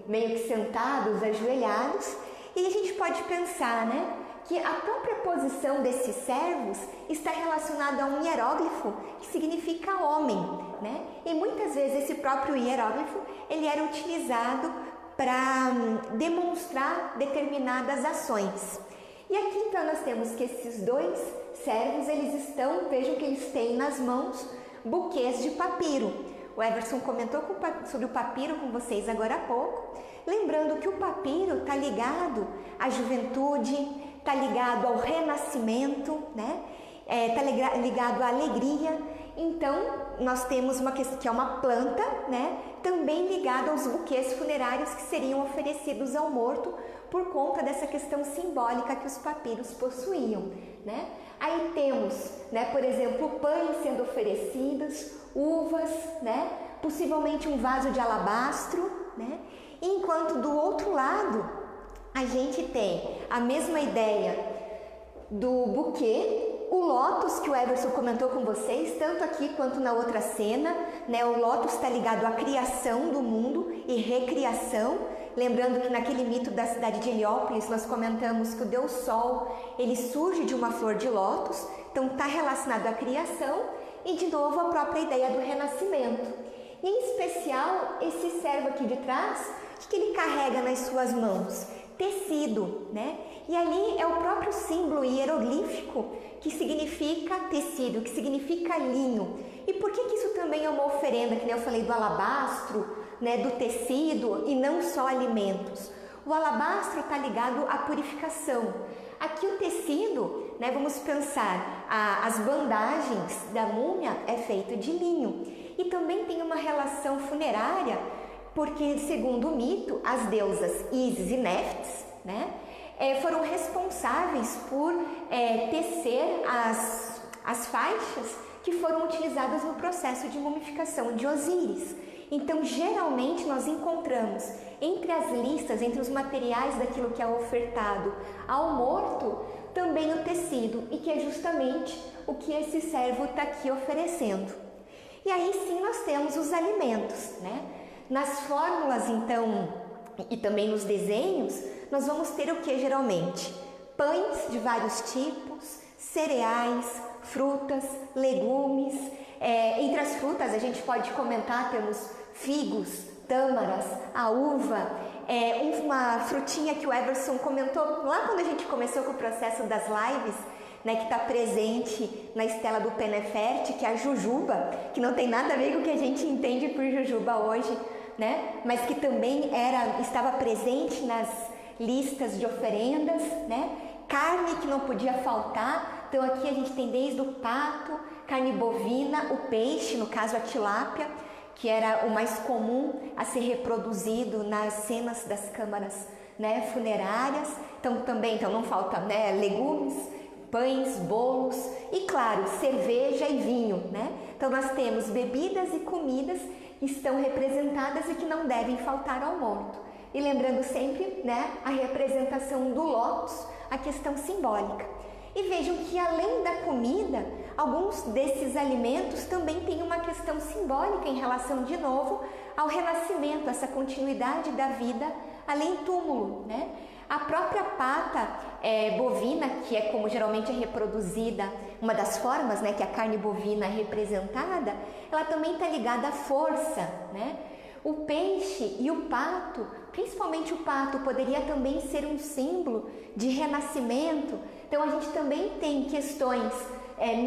meio que sentados, ajoelhados, e a gente pode pensar, né, que a própria posição desses servos está relacionada a um hieróglifo que significa homem, né? E muitas vezes esse próprio hieróglifo ele era utilizado para demonstrar determinadas ações. E aqui então nós temos que esses dois servos, eles estão, vejam que eles têm nas mãos buquês de papiro. O Everson comentou sobre o papiro com vocês agora há pouco, lembrando que o papiro está ligado à juventude, está ligado ao renascimento, né? Está ligado à alegria. Então, nós temos uma questão que é uma planta, né? Também ligada aos buquês funerários que seriam oferecidos ao morto por conta dessa questão simbólica que os papiros possuíam, né? Aí temos, né, por exemplo, pães sendo oferecidos, uvas, né? Possivelmente um vaso de alabastro, né? Enquanto do outro lado a gente tem a mesma ideia do buquê, o lótus que o Everson comentou com vocês, tanto aqui quanto na outra cena, né? O lótus está ligado à criação do mundo e recriação. Lembrando que naquele mito da cidade de Heliópolis nós comentamos que o Deus Sol ele surge de uma flor de lótus, então está relacionado à criação e de novo a própria ideia do renascimento. E, em especial esse servo aqui de trás, o que ele carrega nas suas mãos? Tecido, né? E ali é o próprio símbolo hieroglífico que significa tecido, que significa linho. E por que isso também é uma oferenda, que nem eu falei do alabastro, né, do tecido e não só alimentos? O alabastro está ligado à purificação. Aqui o tecido, né, vamos pensar, as bandagens da múmia é feito de linho. E também tem uma relação funerária, porque segundo o mito, as deusas Ísis e Néftis, né, foram responsáveis por tecer as faixas que foram utilizadas no processo de mumificação de Osíris. Então, geralmente nós encontramos entre as listas, entre os materiais daquilo que é ofertado ao morto, também o tecido, e que é justamente o que esse servo está aqui oferecendo. E aí sim nós temos os alimentos, né? Nas fórmulas, então, e também nos desenhos, nós vamos ter o que geralmente? Pães de vários tipos, cereais, frutas, legumes. Entre as frutas a gente pode comentar, temos figos, tâmaras, a uva, uma frutinha que o Everson comentou lá quando a gente começou com o processo das lives, né, que está presente na estela do Penefert, que é a jujuba, que não tem nada a ver com o que a gente entende por jujuba hoje, né, mas que também estava presente nas listas de oferendas, né, carne que não podia faltar. Então aqui a gente tem desde o pato, carne bovina, o peixe, no caso a tilápia, que era o mais comum a ser reproduzido nas cenas das câmaras, né, funerárias. Então também não falta, né, legumes, pães, bolos e, claro, cerveja e vinho, né? Então nós temos bebidas e comidas que estão representadas e que não devem faltar ao morto. E lembrando sempre, né, a representação do lótus, a questão simbólica. E vejam que além da comida, alguns desses alimentos também têm uma questão simbólica em relação, de novo, ao renascimento, essa continuidade da vida além túmulo, né? A própria pata bovina, que é como geralmente é reproduzida, uma das formas, né, que a carne bovina é representada, ela também está ligada à força, né? O peixe e o pato, principalmente o pato, poderia também ser um símbolo de renascimento. Então a gente também tem questões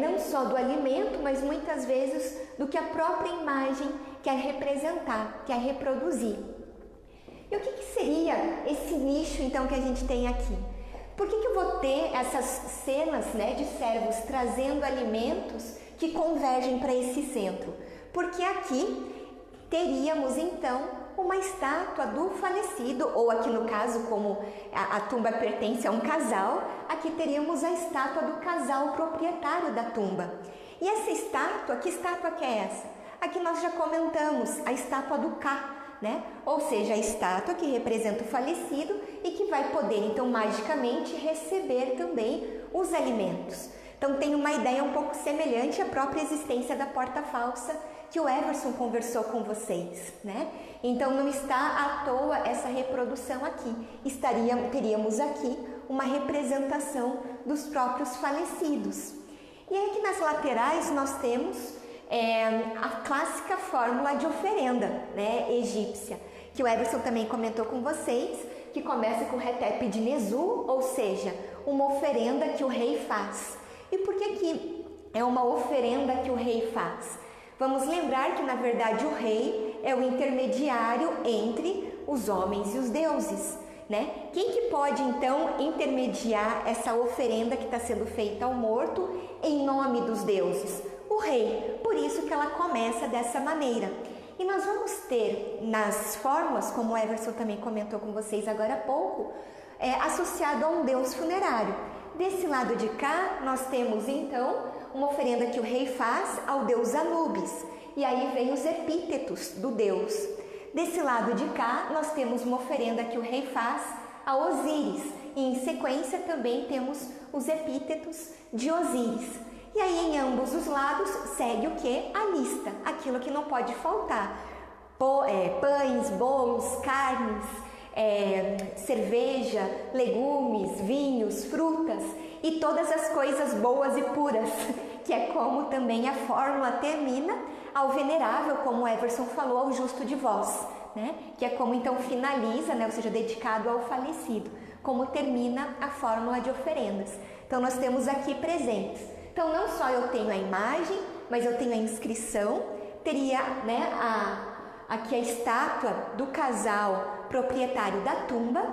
não só do alimento, mas muitas vezes do que a própria imagem quer representar, quer reproduzir. E o que seria esse nicho então que a gente tem aqui? Por que eu vou ter essas cenas, né, de servos trazendo alimentos que convergem para esse centro? Porque aqui teríamos então uma estátua do falecido, ou aqui no caso, como a tumba pertence a um casal, aqui teríamos a estátua do casal proprietário da tumba. E essa estátua, que estátua que é essa? Aqui nós já comentamos, a estátua do Ka, né? Ou seja, a estátua que representa o falecido e que vai poder então magicamente receber também os alimentos. Então tem uma ideia um pouco semelhante à própria existência da porta falsa que o Everson conversou com vocês, né? Então não está à toa essa reprodução aqui. Teríamos aqui uma representação dos próprios falecidos. E aí aqui nas laterais nós temos a clássica fórmula de oferenda, né, egípcia, que o Everson também comentou com vocês, que começa com Retep de Nezu, ou seja, uma oferenda que o rei faz. E por que é uma oferenda que o rei faz? Vamos lembrar que, na verdade, o rei é o intermediário entre os homens e os deuses, né? Quem que pode, então, intermediar essa oferenda que está sendo feita ao morto em nome dos deuses? O rei. Por isso que ela começa dessa maneira. E nós vamos ter nas fórmulas, como o Everson também comentou com vocês agora há pouco, associado a um deus funerário. Desse lado de cá, nós temos então uma oferenda que o rei faz ao deus Anubis. E aí vem os epítetos do deus. Desse lado de cá, nós temos uma oferenda que o rei faz a Osíris. E em sequência também temos os epítetos de Osíris. E aí em ambos os lados segue o que? A lista, aquilo que não pode faltar. Pães, bolos, carnes, cerveja, legumes, vinhos, frutas e todas as coisas boas e puras, que é como também a fórmula termina ao venerável, como o Everson falou, ao justo de vós, né? Que é como então finaliza, né? Ou seja, dedicado ao falecido, como termina a fórmula de oferendas. Então nós temos aqui presentes. Então não só eu tenho a imagem, mas eu tenho a inscrição, teria, né, aqui a estátua do casal proprietário da tumba.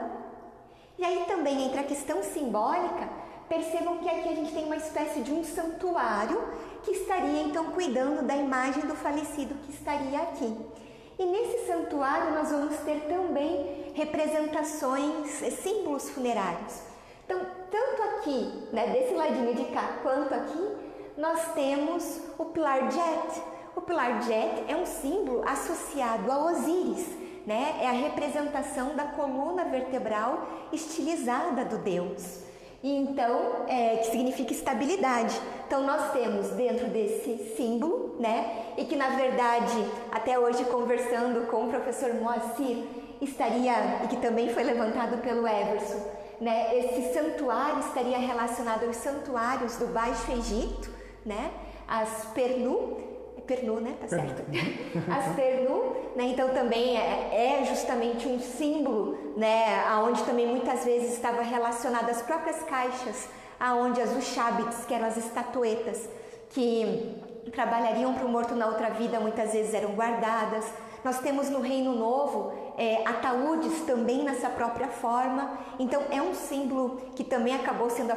E aí também entra a questão simbólica. Percebam que aqui a gente tem uma espécie de um santuário que estaria então cuidando da imagem do falecido que estaria aqui. E nesse santuário nós vamos ter também representações, símbolos funerários. Então, tanto aqui, né, desse ladinho de cá, quanto aqui, nós temos o pilar Jet. O pilar Jet é um símbolo associado a Osíris, né? É a representação da coluna vertebral estilizada do deus. E então, que significa estabilidade. Então, nós temos dentro desse símbolo, né? E que, na verdade, até hoje, conversando com o professor Moacir, e que também foi levantado pelo Everson, né? Esse santuário estaria relacionado aos santuários do Baixo Egito, né? As Pernu, né? Tá certo? As Pernu, né? Então também é justamente um símbolo, né? Aonde também muitas vezes estava relacionado às próprias caixas, aonde as Ushabits, que eram as estatuetas que trabalhariam para o morto na outra vida, muitas vezes eram guardadas. Nós temos no Reino Novo ataúdes também nessa própria forma. Então é um símbolo que também acabou sendo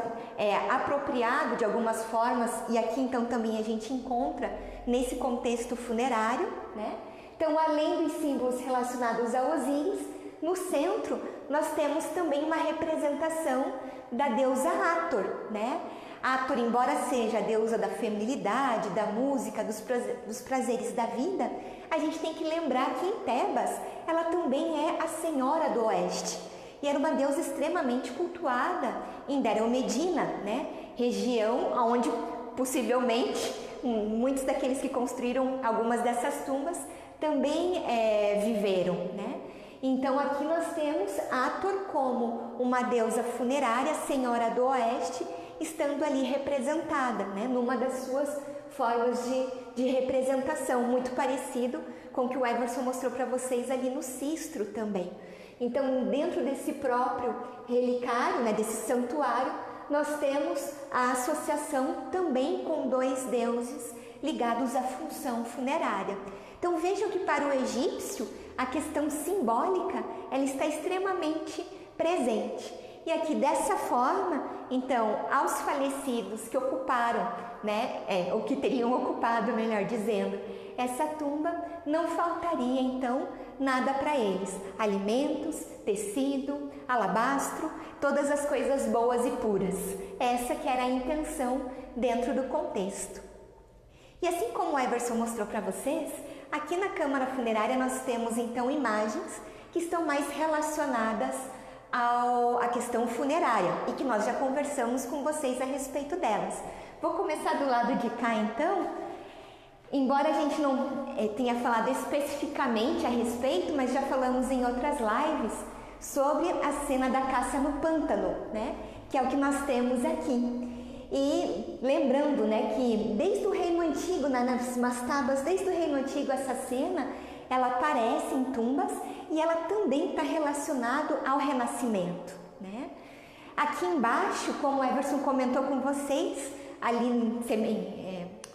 apropriado de algumas formas, e aqui então também a gente encontra nesse contexto funerário, né? Então, além dos símbolos relacionados a Osíris, no centro nós temos também uma representação da deusa Hathor, né? Hathor, embora seja a deusa da feminilidade, da música, dos prazeres da vida, a gente tem que lembrar que em Tebas ela também é a Senhora do Oeste. E era uma deusa extremamente cultuada em Der el Medina, né? Região onde possivelmente muitos daqueles que construíram algumas dessas tumbas também viveram, né? Então aqui nós temos Hathor como uma deusa funerária, Senhora do Oeste, estando ali representada, né? Numa das suas formas de representação, muito parecido com o que o Everson mostrou para vocês ali no Sistro também. Então, dentro desse próprio relicário, né, desse santuário, nós temos a associação também com dois deuses ligados à função funerária. Então, vejam que para o egípcio, a questão simbólica, ela está extremamente presente. E aqui, dessa forma, então, aos falecidos que ocuparam, né, ou que teriam ocupado, melhor dizendo, essa tumba, não faltaria, então, nada para eles. Alimentos, tecido, alabastro, todas as coisas boas e puras. Essa que era a intenção dentro do contexto. E assim como o Everson mostrou para vocês, aqui na Câmara Funerária nós temos, então, imagens que estão mais relacionadas à questão funerária e que nós já conversamos com vocês a respeito delas. Vou começar do lado de cá, então. Embora a gente não tenha falado especificamente a respeito, mas já falamos em outras lives sobre a cena da caça no pântano, né? Que é o que nós temos aqui. E lembrando, né, que desde o Reino Antigo, nas mastabas, desde o Reino Antigo, essa cena, ela aparece em tumbas e ela também está relacionada ao Renascimento, né? Aqui embaixo, como o Everson comentou com vocês, ali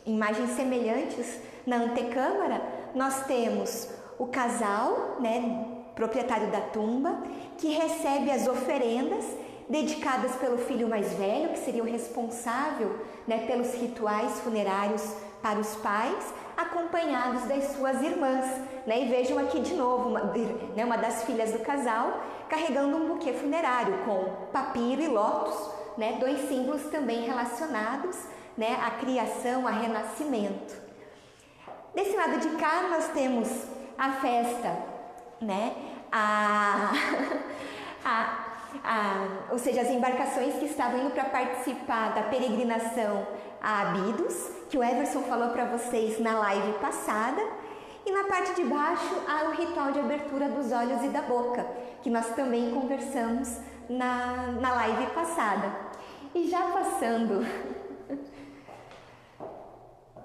imagens semelhantes na antecâmara, nós temos o casal, né, proprietário da tumba, que recebe as oferendas dedicadas pelo filho mais velho, que seria o responsável, né, pelos rituais funerários para os pais, acompanhados das suas irmãs, né? E vejam aqui de novo uma das filhas do casal carregando um buquê funerário com papiro e lótus, né, dois símbolos também relacionados, né, à criação, a renascimento. Desse lado de cá nós temos a festa, né, ou seja, as embarcações que estavam indo para participar da peregrinação a Abidos, que o Everson falou para vocês na live passada. E na parte de baixo há o ritual de abertura dos olhos e da boca, que nós também conversamos na live passada. E já passando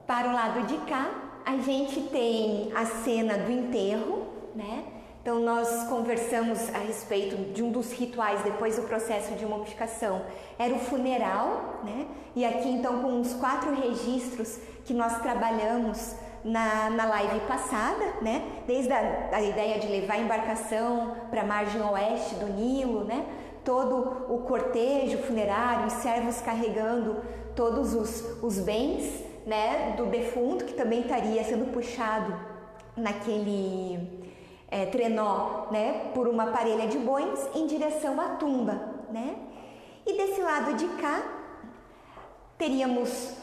para o lado de cá, a gente tem a cena do enterro, né? Então nós conversamos a respeito de um dos rituais depois do processo de mumificação, era o funeral, né? E aqui então com os 4 registros que nós trabalhamos na live passada, né? Desde a ideia de levar a embarcação para a margem oeste do Nilo, né? Todo o cortejo funerário, os servos carregando todos os bens, né, do defunto, que também estaria sendo puxado naquele trenó, né, por uma parelha de bois em direção à tumba, né? E desse lado de cá teríamos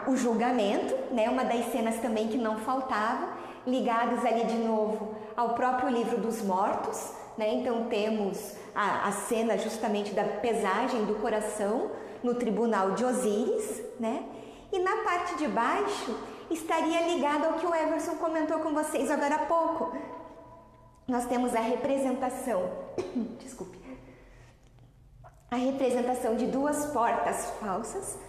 o julgamento, né, uma das cenas também que não faltava, ligados ali de novo ao próprio livro dos mortos, né? Então temos a cena justamente da pesagem do coração no tribunal de Osíris, né? E na parte de baixo estaria ligado ao que o Everson comentou com vocês agora há pouco. Nós temos a representação, desculpe, a representação de 2 portas falsas,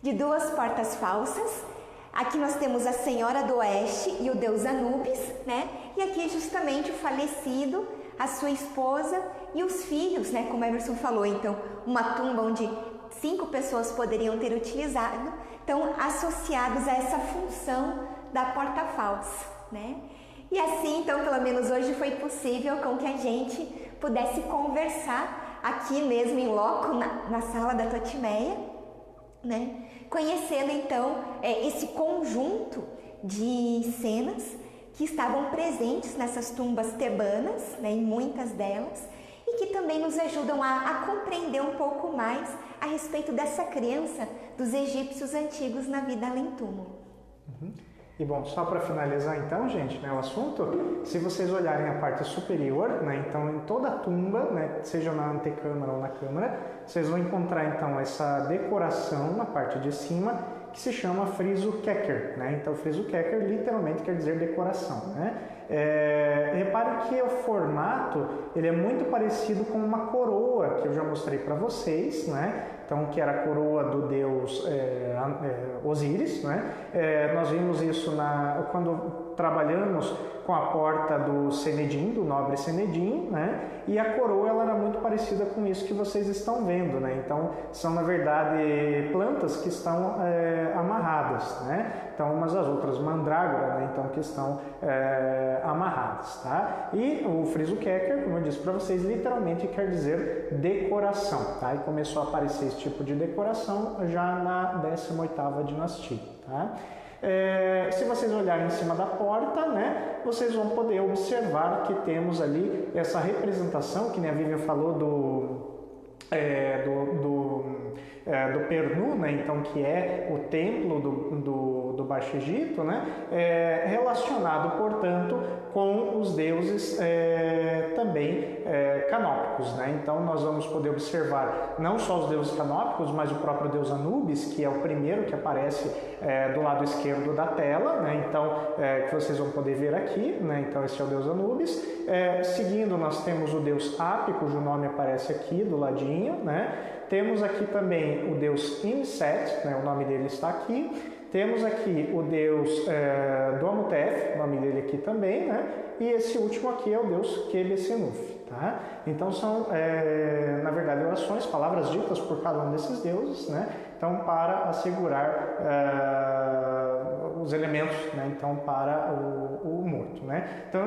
de 2 portas falsas. Aqui nós temos a Senhora do Oeste e o deus Anubis, né? E aqui justamente o falecido, a sua esposa e os filhos, né? Como Everson falou, então, uma tumba onde 5 pessoas poderiam ter utilizado, então associados a essa função da porta falsa, né? E assim, então, pelo menos hoje foi possível com que a gente pudesse conversar aqui mesmo em loco, na sala da Totimeia, né? Conhecendo então esse conjunto de cenas que estavam presentes nessas tumbas tebanas, né, em muitas delas, e que também nos ajudam a compreender um pouco mais a respeito dessa crença dos egípcios antigos na vida além-túmulo. E bom, só para finalizar então, gente, né, o assunto, se vocês olharem a parte superior, né, então em toda a tumba, né, seja na antecâmara ou na câmara, vocês vão encontrar então essa decoração na parte de cima que se chama friso keker, né? Então friso keker literalmente quer dizer decoração, né? Repare que o formato ele é muito parecido com uma coroa que eu já mostrei para vocês, né? Então, que era a coroa do deus Osíris, né? Nós vimos isso quando trabalhamos com a porta do Senedim, do nobre Senedim, né? E a coroa ela era muito parecida com isso que vocês estão vendo, né? Então, são na verdade plantas que estão amarradas, né? Então, umas às outras, mandrágora, né? Então, que estão amarradas, tá? E o friso keker, como eu disse para vocês, literalmente quer dizer decoração, tá? E começou a aparecer esse tipo de decoração já na 18ª dinastia, tá? Se vocês olharem em cima da porta, né, vocês vão poder observar que temos ali essa representação, que nem a Vivian falou do Pernu, né, então, que é o templo do do Baixo Egito, né, relacionado, portanto, com os deuses também canópicos, né? Então nós vamos poder observar não só os deuses canópicos, mas o próprio deus Anubis, que é o primeiro que aparece do lado esquerdo da tela, né? Então que vocês vão poder ver aqui, né? Então esse é o deus Anubis. Seguindo nós temos o deus Hapi, cujo nome aparece aqui do ladinho, né? Temos aqui também o deus Imset, né? O nome dele está aqui. Temos aqui o deus Duamutef, o nome dele aqui também, né? E esse último aqui é o deus Quebesenuf, tá? Então são, na verdade, orações, palavras ditas por cada um desses deuses, né? Então, para assegurar os elementos, né? Então, para o morto, né? Então,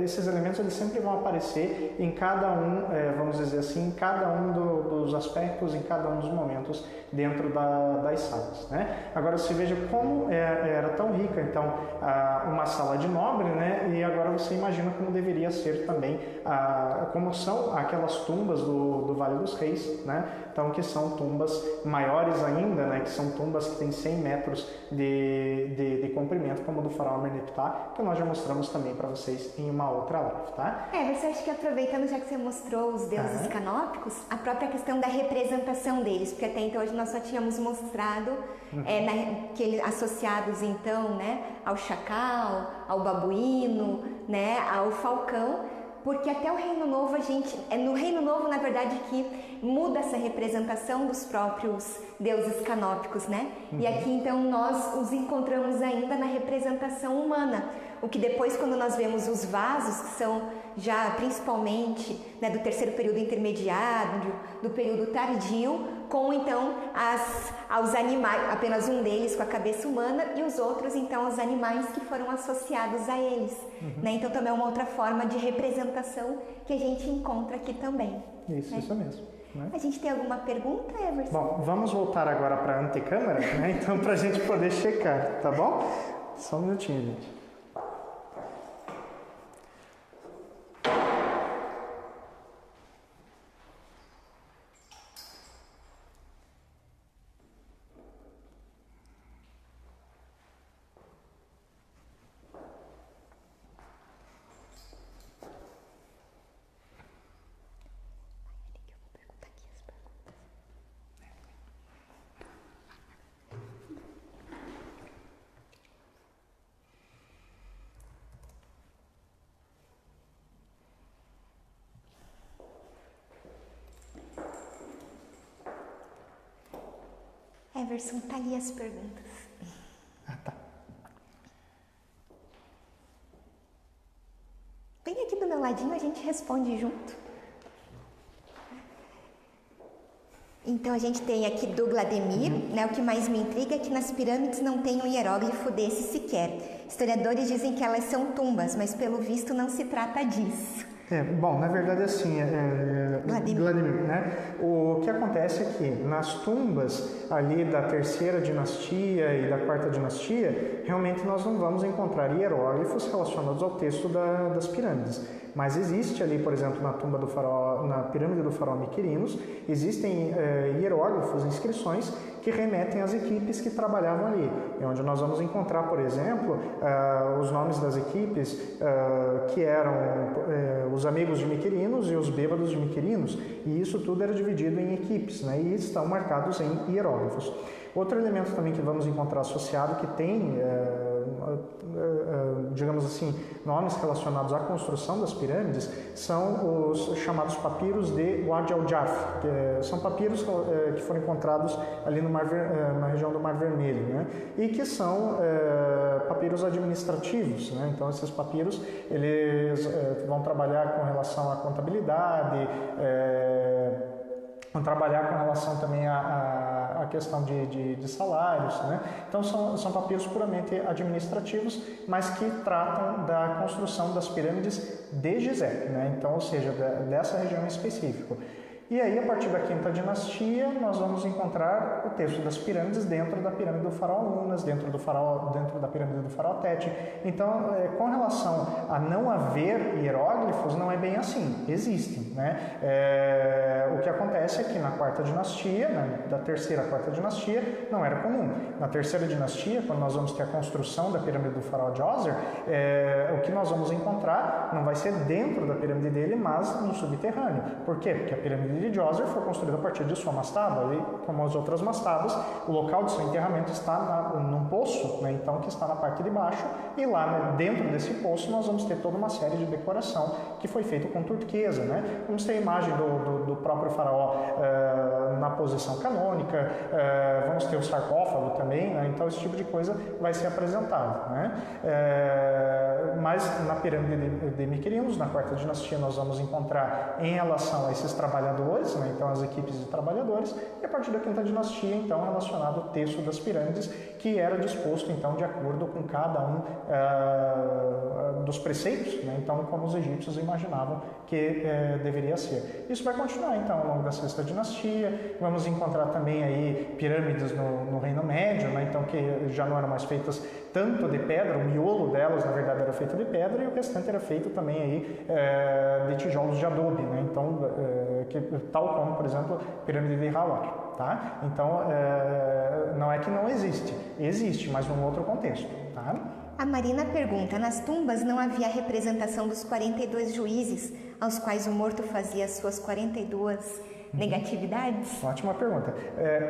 esses elementos eles sempre vão aparecer em cada um, vamos dizer assim, em cada um dos aspectos, em cada um dos momentos dentro das salas, né? Agora, você veja como era tão rica, então, uma sala de nobre, né? E agora você imagina como deveria ser também, como são aquelas tumbas do Vale dos Reis, né? Então, que são tumbas maiores ainda, né? Que são tumbas que têm 100 metros de comprimento, como a do faraó Ameneptah, que nós já mostramos também para vocês em uma outra live, tá? Você acha que aproveitando, já que você mostrou os deuses canópicos, a própria questão da representação deles, porque até então hoje nós só tínhamos mostrado associados então, né, ao chacal, ao babuíno, né, ao falcão, porque até o Reino Novo no Reino Novo, na verdade, que muda essa representação dos próprios deuses canópicos, né? E aqui então nós os encontramos ainda na representação humana, o que depois, quando nós vemos os vasos, que são já principalmente, né, do terceiro período intermediário, do período tardio, com então aos animais, apenas um deles com a cabeça humana e os outros então os animais que foram associados a eles, né? Então também é uma outra forma de representação que a gente encontra aqui também. Isso, né? Isso mesmo. Né? A gente tem alguma pergunta, Everson? Bom, vamos voltar agora para a antecâmara, né? Então, para a gente poder checar, tá bom? Só um minutinho, gente. Everson, tá ali as perguntas. Tá. Vem aqui do meu ladinho, a gente responde junto. Então a gente tem aqui do Vladimir, né? O que mais me intriga é que nas pirâmides não tem um hieróglifo desse sequer. Historiadores dizem que elas são tumbas, mas pelo visto não se trata disso. Bom, na verdade assim, Vladimir, né? O que acontece é que nas tumbas ali da terceira dinastia e da quarta dinastia, realmente nós não vamos encontrar hieróglifos relacionados ao texto das pirâmides. Mas existe ali, por exemplo, na tumba do faraó, na pirâmide do faraó Miquerinos, existem hieróglifos, inscrições que remetem às equipes que trabalhavam ali. É onde nós vamos encontrar, por exemplo, os nomes das equipes que eram os amigos de Miquerinos e os bêbados de Miquerinos, e isso tudo era dividido em equipes, né? E estão marcados em hieróglifos. Outro elemento também que vamos encontrar associado que tem, digamos assim, nomes relacionados à construção das pirâmides são os chamados papiros de Wadi al-Jaf, que são papiros que foram encontrados ali na região do Mar Vermelho, né? E que são papiros administrativos, né? Então esses papiros eles vão trabalhar com relação à contabilidade, vão trabalhar com relação também à questão de salários, né? Então são papiros puramente administrativos, mas que tratam da construção das pirâmides de Gizé, né? Então, ou seja, dessa região em específico. E aí, a partir da quinta dinastia, nós vamos encontrar o texto das pirâmides dentro da pirâmide do faraó Unas, dentro da pirâmide do faraó Teti. Então, com relação a não haver hieróglifos, não é bem assim, existem, né? O que acontece é que na quarta dinastia, da terceira à quarta dinastia, não era comum. Na terceira dinastia, quando nós vamos ter a construção da pirâmide do faraó Djoser, o que nós vamos encontrar não vai ser dentro da pirâmide dele, mas no subterrâneo. Por quê? Porque a pirâmide de Djoser foi construída a partir de sua mastaba, e como as outras mastabas, o local de seu enterramento está num poço, né? Então, que está na parte de baixo, e lá, né, dentro desse poço nós vamos ter toda uma série de decoração que foi feita com turquesa, né? Vamos ter a imagem do próprio faraó na posição canônica, vamos ter o sarcófago também, né? Então esse tipo de coisa vai ser apresentado, né? Mas na pirâmide de Miquerinos, na quarta dinastia, nós vamos encontrar em relação a esses trabalhadores, né? Então as equipes de trabalhadores, e a partir da quinta dinastia, então, relacionado ao texto das pirâmides, que era disposto, então, de acordo com cada um dos preceitos, né? Então, como os egípcios imaginavam que deveria ser. Isso vai continuar, então, ao longo da sexta dinastia. Vamos encontrar também aí pirâmides no Reino Médio, né? Então, que já não eram mais feitas tanto de pedra, o miolo delas, na verdade, era feito de pedra, e o restante era feito também aí de tijolos de adobe, né? Então, tal como, por exemplo, a pirâmide de Hawar, tá? Então, não é que não existe, mas num outro contexto, tá? A Marina pergunta: nas tumbas não havia representação dos 42 juízes aos quais o morto fazia suas 42 negatividades? Ótima pergunta.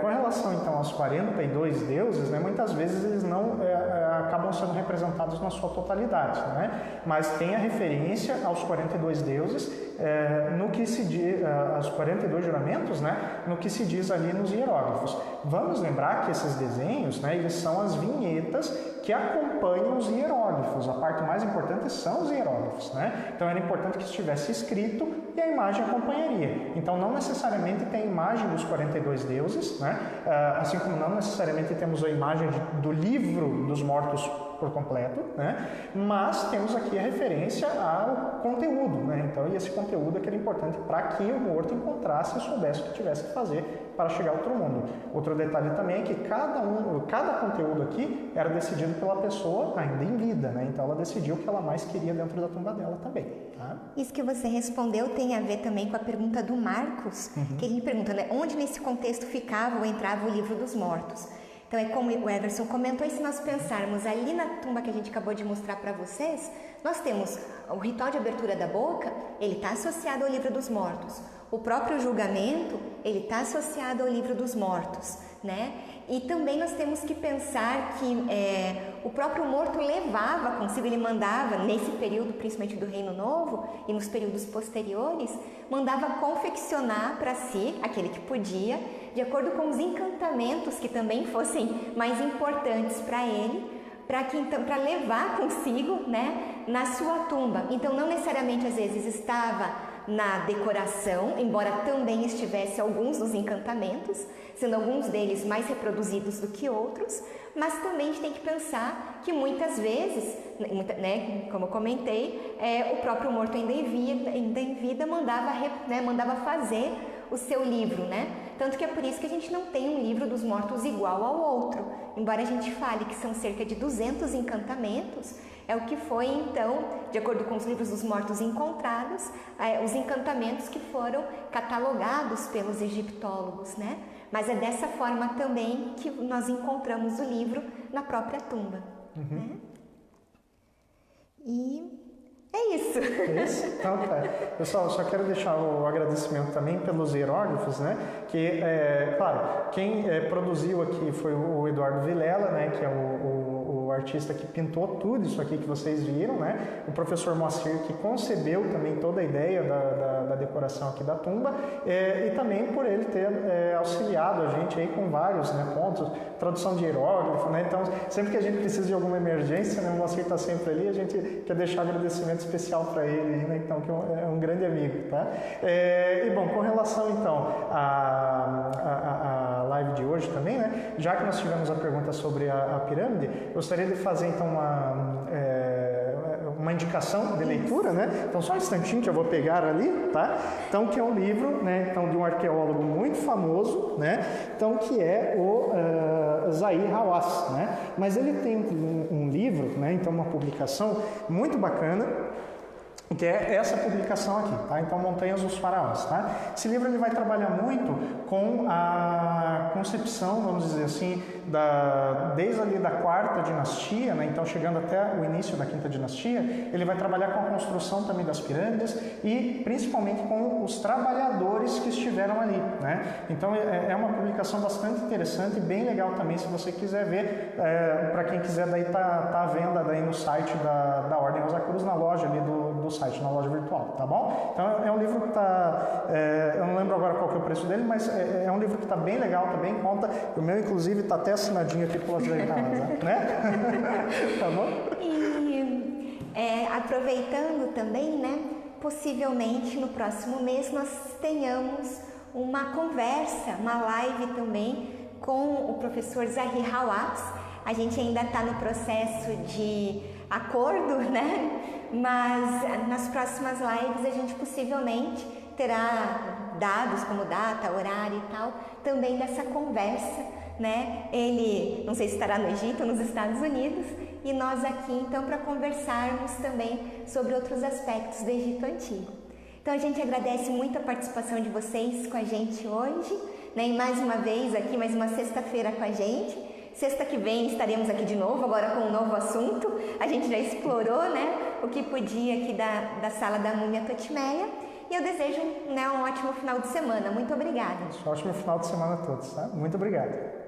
Com relação então aos 42 deuses, né, muitas vezes eles não acabam sendo representados na sua totalidade, né? Mas tem a referência aos 42 deuses no que se diz, aos 42 juramentos, né, no que se diz ali nos hieróglifos. Vamos lembrar que esses desenhos, né, eles são as vinhetas que acompanham os hieróglifos. A parte mais importante são os hieróglifos, né? Então era importante que estivesse escrito e a imagem acompanharia. Então não necessariamente tem a imagem dos 42 deuses, né? Assim como não necessariamente temos a imagem do livro dos mortos por completo, né? Mas temos aqui a referência ao conteúdo, né? Então, e esse conteúdo é que era importante para que o morto encontrasse e soubesse o que tivesse que fazer para chegar ao outro mundo. Outro detalhe também é que cada conteúdo aqui era decidido pela pessoa ainda em vida, né? Então ela decidiu o que ela mais queria dentro da tumba dela também, tá? Isso que você respondeu tem a ver também com a pergunta do Marcos, que ele me pergunta, né, onde nesse contexto ficava ou entrava o livro dos mortos? Então é como o Everson comentou, e se nós pensarmos ali na tumba que a gente acabou de mostrar para vocês, nós temos o ritual de abertura da boca, ele está associado ao livro dos mortos. O próprio julgamento, ele está associado ao livro dos mortos, né? E também nós temos que pensar que o próprio morto levava consigo, ele mandava, nesse período, principalmente do Reino Novo, e nos períodos posteriores, mandava confeccionar para si, aquele que podia, de acordo com os encantamentos que também fossem mais importantes para ele, para levar consigo, né, na sua tumba. Então, não necessariamente, às vezes, estava na decoração, embora também estivesse alguns dos encantamentos, sendo alguns deles mais reproduzidos do que outros, mas também a gente tem que pensar que muitas vezes, né, como eu comentei, o próprio morto ainda em vida mandava fazer o seu livro, né? Tanto que é por isso que a gente não tem um livro dos mortos igual ao outro, embora a gente fale que são cerca de 200 encantamentos. É o que foi, então, de acordo com os livros dos mortos encontrados, os encantamentos que foram catalogados pelos egiptólogos, né? Mas é dessa forma também que nós encontramos o livro na própria tumba, né? E é isso. É isso? Então, tá. Pessoal, só quero deixar o agradecimento também pelos hieróglifos, né? Que, claro, quem produziu aqui foi o Eduardo Vilela, né? Que é o artista que pintou tudo isso aqui que vocês viram, né? O professor Moacir, que concebeu também toda a ideia da decoração aqui da tumba, e também por ele ter auxiliado a gente aí com vários, né, pontos, tradução de hieróglifo, né? Então, sempre que a gente precisa de alguma emergência, né, o Moacir está sempre ali, a gente quer deixar um agradecimento especial para ele, né? Então, que é um grande amigo, tá? E bom, com relação então à live de hoje também, né? Já que nós tivemos a pergunta sobre a pirâmide, gostaria de fazer então uma uma indicação de leitura, né? Então só um instantinho que eu vou pegar ali, tá? Então que é um livro, né? Então de um arqueólogo muito famoso, né? Então que é o Zahi Hawass, né? Mas ele tem um livro, né? Então uma publicação muito bacana, que é essa publicação aqui, tá? Então, Montanhas dos Faraós, tá? Esse livro ele vai trabalhar muito com a concepção, vamos dizer assim, desde ali da quarta dinastia, né? Então chegando até o início da quinta dinastia, ele vai trabalhar com a construção também das pirâmides e principalmente com os trabalhadores que estiveram ali, né? Então é uma publicação bastante interessante e bem legal também, se você quiser ver, para quem quiser daí tá à venda daí no site da Ordem Rosa Cruz, na loja ali do site, na loja virtual, tá bom? Então é um livro que tá, eu não lembro agora qual que é o preço dele, mas é um livro que tá bem legal, tá bem em conta. O meu inclusive tá até assinadinho aqui pelas leitadas, né? Tá bom? E aproveitando também, né? Possivelmente no próximo mês nós tenhamos uma conversa, uma live também com o professor Zahi Hawass. A gente ainda está no processo de acordo, né? Mas nas próximas lives a gente possivelmente terá dados como data, horário e tal, também dessa conversa, né? Ele, não sei se estará no Egito ou nos Estados Unidos, e nós aqui então para conversarmos também sobre outros aspectos do Egito Antigo. Então a gente agradece muito a participação de vocês com a gente hoje, né? E mais uma vez aqui, mais uma sexta-feira com a gente. Sexta que vem estaremos aqui de novo, agora com um novo assunto. A gente já explorou, né, o que podia aqui da sala da Múmia Totimeia. E eu desejo, né, um ótimo final de semana. Muito obrigada. Um ótimo final de semana a todos, tá? Muito obrigado.